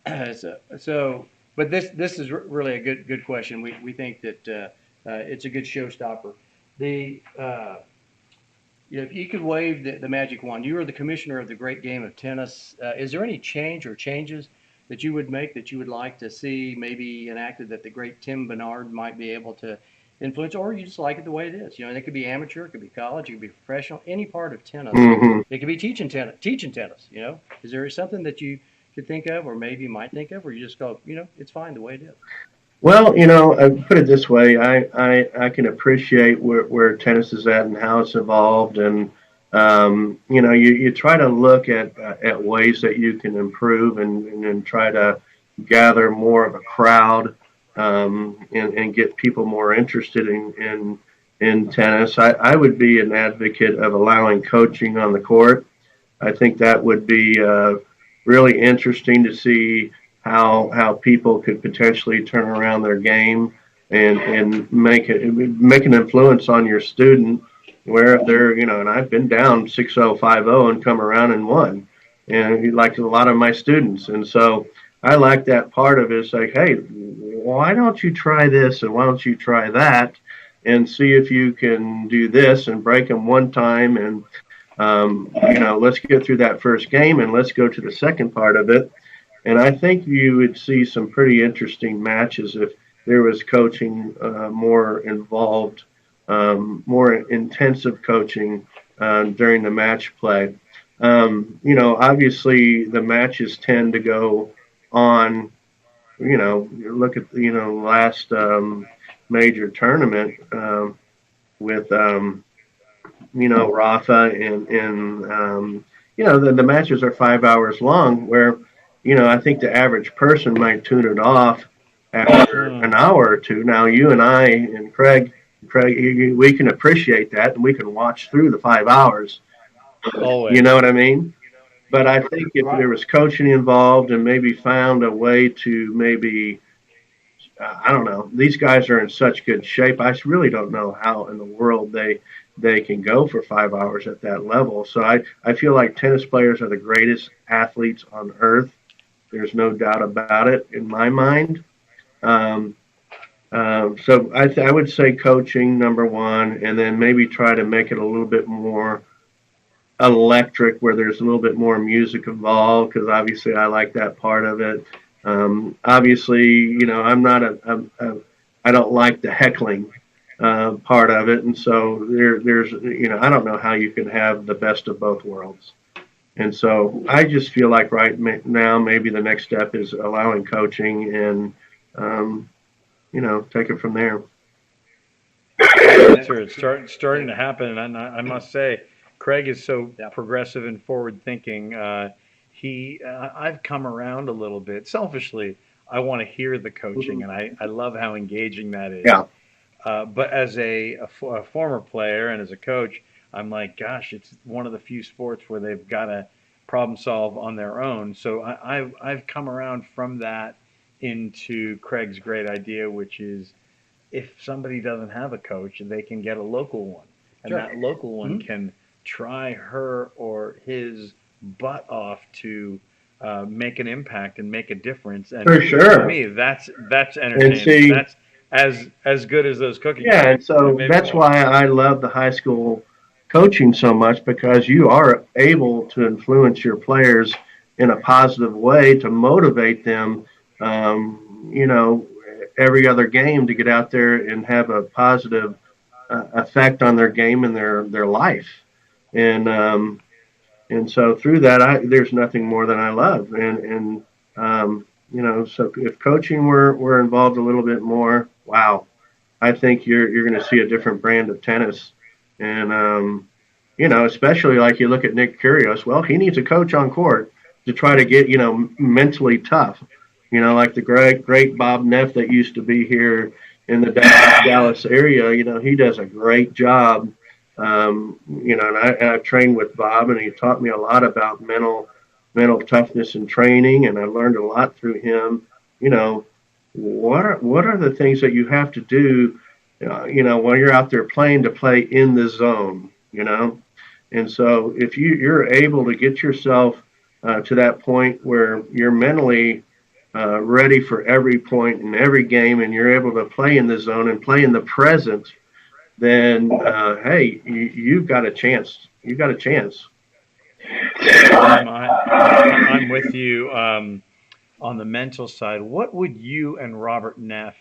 But this is really a good question. We think that it's a good showstopper. The if you could wave the magic wand, you are the commissioner of the great game of tennis. Is there any change or changes that you would make that you would like to see maybe enacted that the great Tim Barnard might be able to influence, or you just like it the way it is? And it could be amateur, it could be college, it could be professional, any part of tennis. Hmm. It could be teaching tennis. Is there something that you could think of, or maybe might think of, or you just go, it's fine the way it is? Well, put it this way, I can appreciate where tennis is at and how it's evolved, and you try to look at ways that you can improve, and try to gather more of a crowd, and get people more interested in tennis. I would be an advocate of allowing coaching on the court. I think that would be really interesting to see how people could potentially turn around their game, and make an influence on your student, where if they're, and I've been down 6-0, 5-0 and come around and won, and like a lot of my students. And so I like that part of it. It's like, hey, why don't you try this, and why don't you try that, and see if you can do this, and break them one time, and let's get through that first game, and let's go to the second part of it. And I think you would see some pretty interesting matches if there was coaching more involved, more intensive coaching during the match play. Obviously the matches tend to go on. Look at last major tournament with Rafa, and the matches are 5 hours long, where I think the average person might tune it off after an hour or two. Now, you and I and Craig, we can appreciate that, and we can watch through the 5 hours. Always. You know what I mean? But I think if Right. there was coaching involved, and maybe found a way to maybe I don't know. These guys are in such good shape. I really don't know how in the world they can go for 5 hours at that level. So I feel like tennis players are the greatest athletes on earth. There's no doubt about it in my mind. Um, so I would say coaching number one, and then maybe try to make it a little bit more electric, where there's a little bit more music involved, because obviously I like that part of it. Obviously, I'm not I don't like the heckling part of it, and so there's I don't know how you can have the best of both worlds. And so I just feel like right now maybe the next step is allowing coaching and um, take it from there. Answer. It's starting to happen, and I must say, Craig is so Yeah. progressive and forward thinking. I've come around a little bit. Selfishly, I want to hear the coaching, and I love how engaging that is. Yeah, But as a former player and as a coach, I'm like, gosh, it's one of the few sports where they've got to problem solve on their own. So I've come around from that into Craig's great idea, which is if somebody doesn't have a coach, they can get a local one, and Sure. that local one Mhm. can try her or his butt off to make an impact and make a difference. And for for sure. me, that's And entertaining. see, That's as good as those cooking yeah, and shows, so maybe that's more. why I love the high school coaching so much, because you are able to influence your players in a positive way to motivate them, every other game to get out there and have a positive effect on their game and their life. And so through that, there's nothing more than I love. So if coaching were involved a little bit more, wow, I think you're going to see a different brand of tennis. And especially like you look at Nick Kyrgios. Well, he needs a coach on court to try to get mentally tough. Like the great Bob Neff that used to be here in the Dallas area. He does a great job. And I've trained with Bob, and he taught me a lot about mental toughness and training, and I learned a lot through him. You know, what are the things that you have to do, when you're out there playing to play in the zone, and so if you're able to get yourself to that point where you're mentally ready for every point in every game, and you're able to play in the zone and play in the present, then hey, you've got a chance. You've got a chance. I'm with you on the mental side. What would you and Robert Neff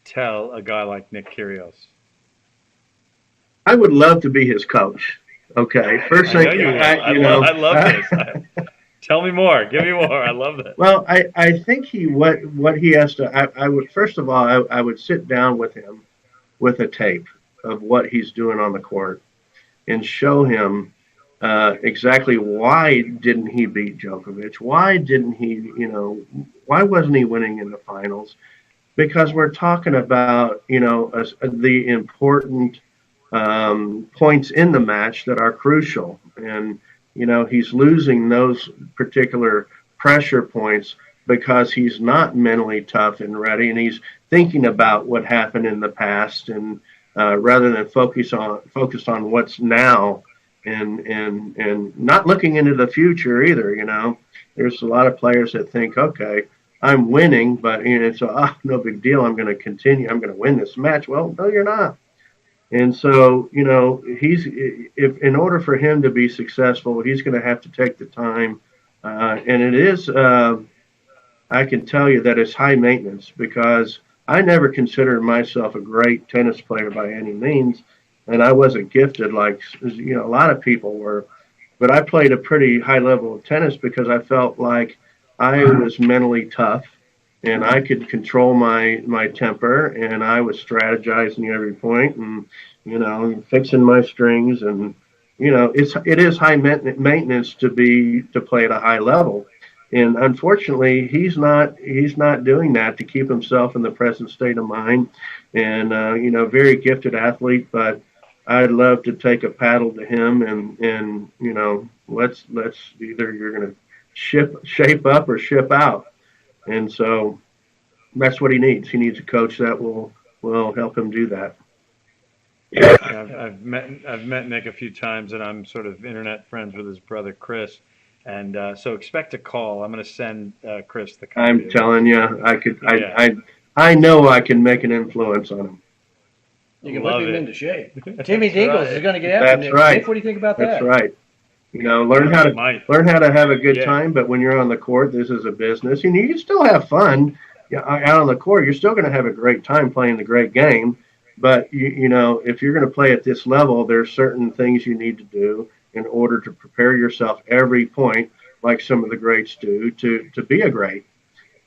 tell a guy like Nick Kyrgios? I would love to be his coach. Okay, first I know thing, you would. I love this. Tell me more. Give me more. I love that. well, I think what he has to. I would first of all, I would sit down with him with a tape of what he's doing on the court and show him exactly why didn't he beat Djokovic? Why didn't he? Why wasn't he winning in the finals? Because we're talking about the important points in the match that are crucial, and he's losing those particular pressure points because he's not mentally tough and ready, and he's thinking about what happened in the past, and rather than focus on what's now, and not looking into the future either. There's a lot of players that think, okay, I'm winning, but so no big deal. I'm going to continue. I'm going to win this match. Well, no, you're not. And so, he's if in order for him to be successful, he's going to have to take the time, and it is. I can tell you that it's high maintenance, because I never considered myself a great tennis player by any means, and I wasn't gifted like a lot of people were. But I played a pretty high level of tennis because I felt like I was mentally tough, and I could control my temper, and I was strategizing every point, and fixing my strings, and it is high maintenance to play at a high level, and unfortunately he's not doing that to keep himself in the present state of mind, and very gifted athlete, but I'd love to take a paddle to him, and let's either you're going to shape up or ship out. And so that's what he needs. He needs a coach that will help him do that. Yeah, I've met Nick a few times, and I'm sort of internet friends with his brother Chris, and so expect a call. I'm going to send Chris the copy I'm of telling this. you, I could. Yeah. I know I can make an influence on him. You can Love whip him it. into shape. Timmy That's Dingles right. is going to get after That's Nick. right. Nick, what do you think about That's that? right. Learn how to have a good Yeah. time. But when you're on the court, this is a business, and you can still have fun. Yeah, out on the court, you're still going to have a great time playing the great game. But if you're going to play at this level, there's certain things you need to do in order to prepare yourself every point, like some of the greats do, to be a great.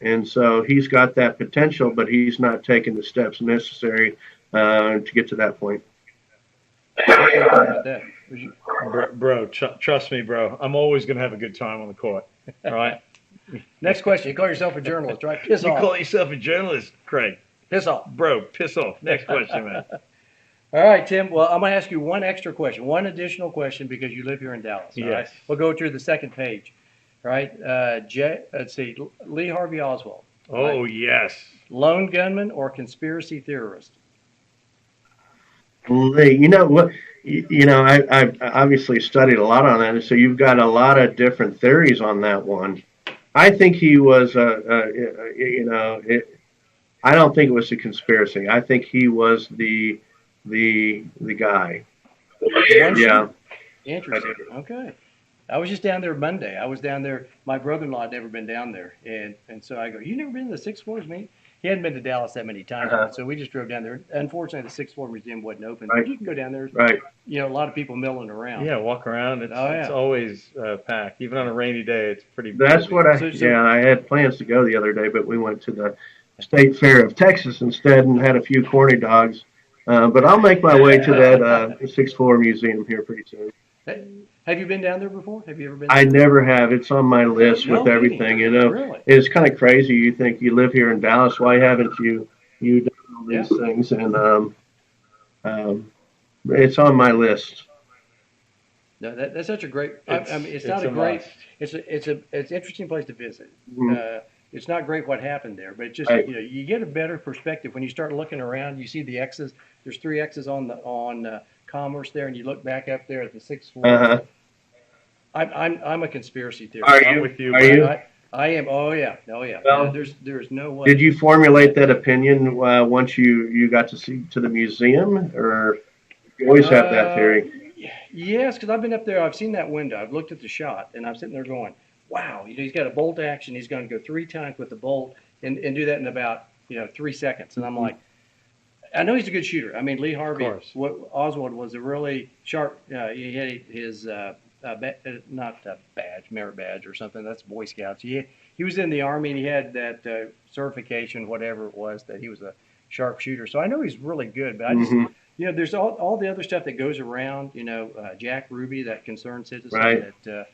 And so he's got that potential, but he's not taking the steps necessary to get to that point. About that. Bro, trust me, bro. I'm always going to have a good time on the court. All right? Next question. You call yourself a journalist, right? Piss You off. call yourself a journalist, Craig. Piss off. Bro, piss off. Next question, man. All right, Tim. Well, I'm going to ask you one extra question, one additional question because you live here in Dallas. All right? Yes. We'll go through the second page. All right. Let's see. Lee Harvey Oswald. Oh, Right. yes. Lone gunman or conspiracy theorist? Lee, you know what? I've obviously studied a lot on that, and so you've got a lot of different theories on that one. I think he was, I don't think it was a conspiracy. I think he was the guy. Yeah. Interesting. Okay. I was just down there Monday. I was down there. My brother-in-law had never been down there, and so I go, "You never been to the Sixth Floor Museum?" He hadn't been to Dallas that many times, so we just drove down there. Unfortunately, the Sixth Floor Museum wasn't open, Right. but you can go down there. Right. A lot of people milling around. Yeah, walk around. It's, Oh, yeah. it's always packed. Even on a rainy day, it's pretty That's busy. what I. So- Yeah, I had plans to go the other day, but we went to the State Fair of Texas instead and had a few corny dogs. But I'll make my way to that Sixth Floor Museum here pretty soon. Have you been down there before? Have you ever been? I never have. It's on my list No with everything. kidding. Really? It's kind of crazy. You think you live here in Dallas? Why haven't you done all these things? And it's on my list. No, that's such a great. I mean, it's not a great. It's an interesting place to visit. Mhm. It's not great what happened there, but it's just Right. you get a better perspective when you start looking around. You see the X's. There's 3 X's on Commerce there, and you look back up there at the 6th floor. Uh-huh. I'm a conspiracy theorist. Are I'm you? with you, Are bud. you? I am. Oh yeah. Well, There's no way. Did you formulate that opinion once you got to see to the museum, or you always have that theory? Yes, because I've been up there. I've seen that window. I've looked at the shot, and I'm sitting there going, "Wow!" He's got a bolt action. He's going to go 3 times with the bolt and do that in about 3 seconds. And I'm like, I know he's a good shooter. I mean, Lee Harvey, Oswald was a really sharp. He had his merit badge or something. That's Boy Scouts. He was in the Army and he had that certification, whatever it was, that he was a sharp shooter. So I know he's really good. But I just, there's all the other stuff that goes around. Jack Ruby, that concerned citizen, Right. that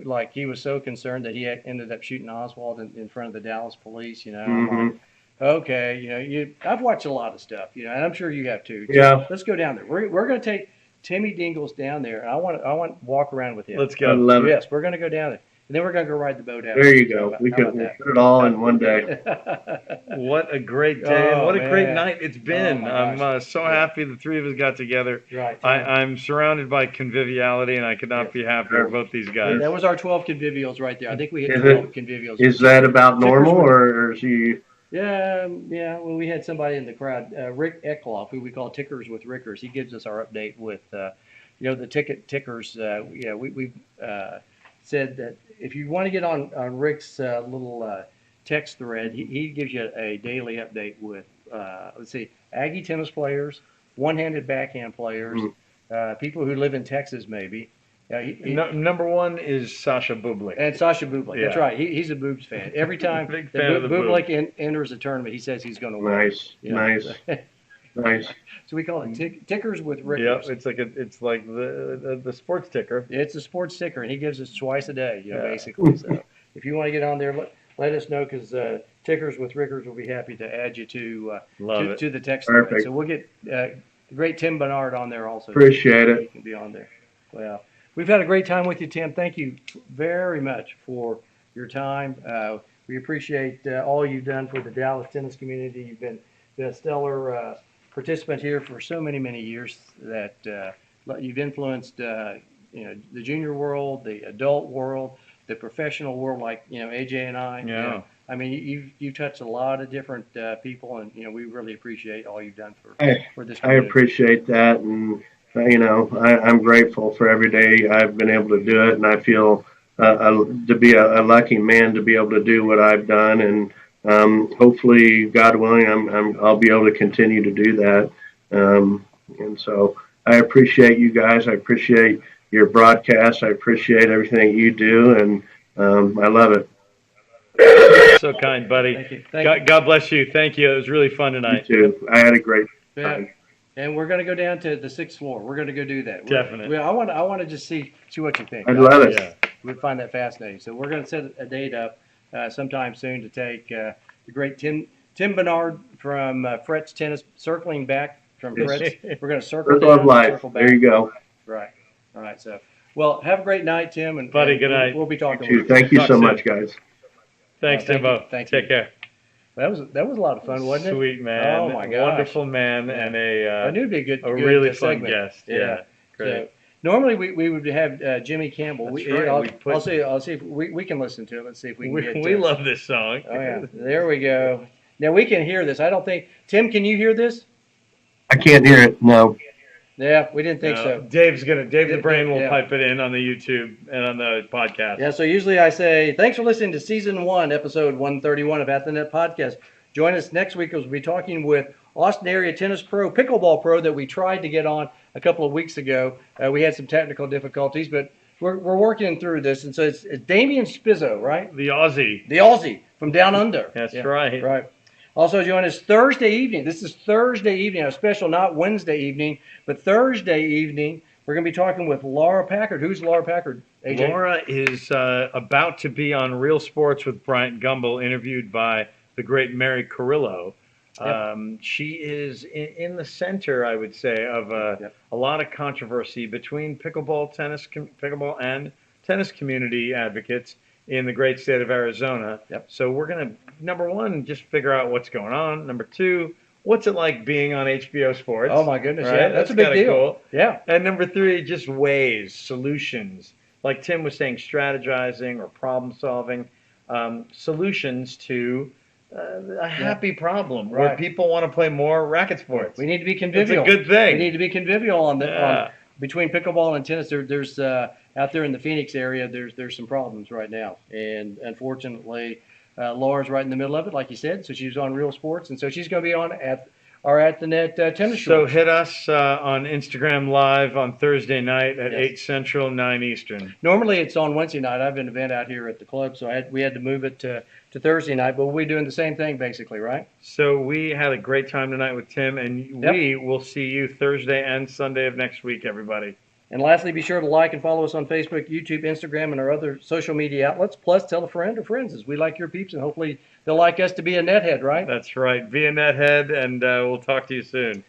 like he was so concerned that he ended up shooting Oswald in front of the Dallas police. I'm like, okay, I've watched a lot of stuff, and I'm sure you have too. Yeah. Let's go down there. We're going to take Timmy Dingles down there, and I want to walk around with him. Let's I go. love it. Yes, we're going to go down there, and then we're going to go ride the boat out. There you go. How We about could that? put it all in one day. What a great day and Oh, what a great man. night it's been. Oh, my I'm gosh. so happy the three of us got together. Right. I'm surrounded by conviviality, and I could not be happier with both these guys. That was our 12 convivials right there. I think we hit Is 12 convivials. Is that about normal, or is he? Yeah. Well, we had somebody in the crowd, Rick Eckloff, who we call Tickers with Rickers. He gives us our update with, the ticket tickers. We said that if you want to get on Rick's little text thread, he gives you a daily update with, Aggie tennis players, one-handed backhand players, people who live in Texas maybe. Number one is Sasha Bublik. And Sasha Bublik. Yeah. That's right. He's a boobs fan. Every time Big fan of the Bublik enters a tournament, he says he's going to win. Nice, nice, nice. So we call it tickers with Rickers. Yeah, it's like the sports ticker. It's a sports ticker, and he gives us twice a day, basically. So if you want to get on there, let us know, because tickers with Rickers will be happy to add you to the text thread. Perfect. So we'll get the great Tim Barnard on there also. Appreciate it. He can be on there. Well, we've had a great time with you, Tim. Thank you very much for your time. We appreciate all you've done for the Dallas tennis community. You've been a stellar participant here for so many years that you've influenced the junior world, the adult world, the professional world, like AJ and I. Yeah. I mean, you touched a lot of different people, and we really appreciate all you've done for this I community. appreciate that, and I'm grateful for every day I've been able to do it, and I feel to be a lucky man to be able to do what I've done, and hopefully, God willing, I'll be able to continue to do that. And so I appreciate you guys. I appreciate your broadcast. I appreciate everything that you do, and I love it. So kind, buddy. Thank you. God bless you. Thank you. It was really fun tonight. You too. I had a great time. And we're going to go down to the 6th floor. We're going to go do that. Definitely. I want to just see what you think. I'd love it. Yeah. We find that fascinating. So we're going to set a date up sometime soon to take the great Tim Barnard from Fretz Tennis, circling back from Fretz. We're going to circle Circle down, of life. circle back. There you go. Right. All right. So, well, have a great night, Tim. And Buddy, good night. We'll be talking. You too. Thank you Talk so soon. much, guys. Thanks, Thank Timbo. you. Thank Take you. care. That was a lot of fun, wasn't it? Sweet man. Oh my gosh. Wonderful man, and I knew it'd be a good, really good fun segment. guest. Yeah. Great. So, normally we would have Jimmy Campbell. That's right. I'll see if we can listen to it. Let's see if we can get We love this song. Oh yeah, there we go. Now we can hear this. I don't think Tim. Can you hear this? I can't hear it. No. Yeah, we didn't think so. Dave the Brain will Yeah. pipe it in on the YouTube and on the podcast. Yeah. So usually I say thanks for listening to season 1, episode 131 of At the Net Podcast. Join us next week as we'll be talking with Austin area tennis pro, pickleball pro that we tried to get on a couple of weeks ago. We had some technical difficulties, but we're working through this. And so it's Damian Spizzo, right? The Aussie. The Aussie from down under. That's right. Right. Also join us Thursday evening. This is Thursday evening, a special, not Wednesday evening, but Thursday evening. We're going to be talking with Laura Packard. Who's Laura Packard, AJ? Laura is about to be on Real Sports with Bryant Gumbel, interviewed by the great Mary Carrillo. Yep. She is in the center, I would say, of a lot of controversy between pickleball and tennis community advocates in the great state of Arizona. Yep. So we're going to, number one, just figure out what's going on. Number two, what's it like being on HBO Sports? Oh, my goodness. Right? Yeah, that's a big kinda deal. Cool. Yeah. And number three, just ways, solutions. Like Tim was saying, strategizing or problem solving, solutions to a happy problem where Right. people want to play more racket sports. We need to be convivial. It's a good thing. We need to be convivial on Yeah. between pickleball and tennis. There's out there in the Phoenix area. There's some problems right now, and unfortunately, Laura's right in the middle of it, like you said. So she's on Real Sports, and so she's going to be on at the Net tennis. So shorts. hit us on Instagram Live on Thursday night at Yes. 8 Central, 9 Eastern. Normally it's on Wednesday night. I have an event out here at the club, so we had to move it to Thursday night. But we'll be doing the same thing basically, right? So we had a great time tonight with Tim, and we will see you Thursday and Sunday of next week, everybody. And lastly, be sure to like and follow us on Facebook, YouTube, Instagram, and our other social media outlets. Plus, tell a friend or friends, as we like your peeps, and hopefully they'll like us to be a nethead, right? That's right. Be a nethead, and we'll talk to you soon.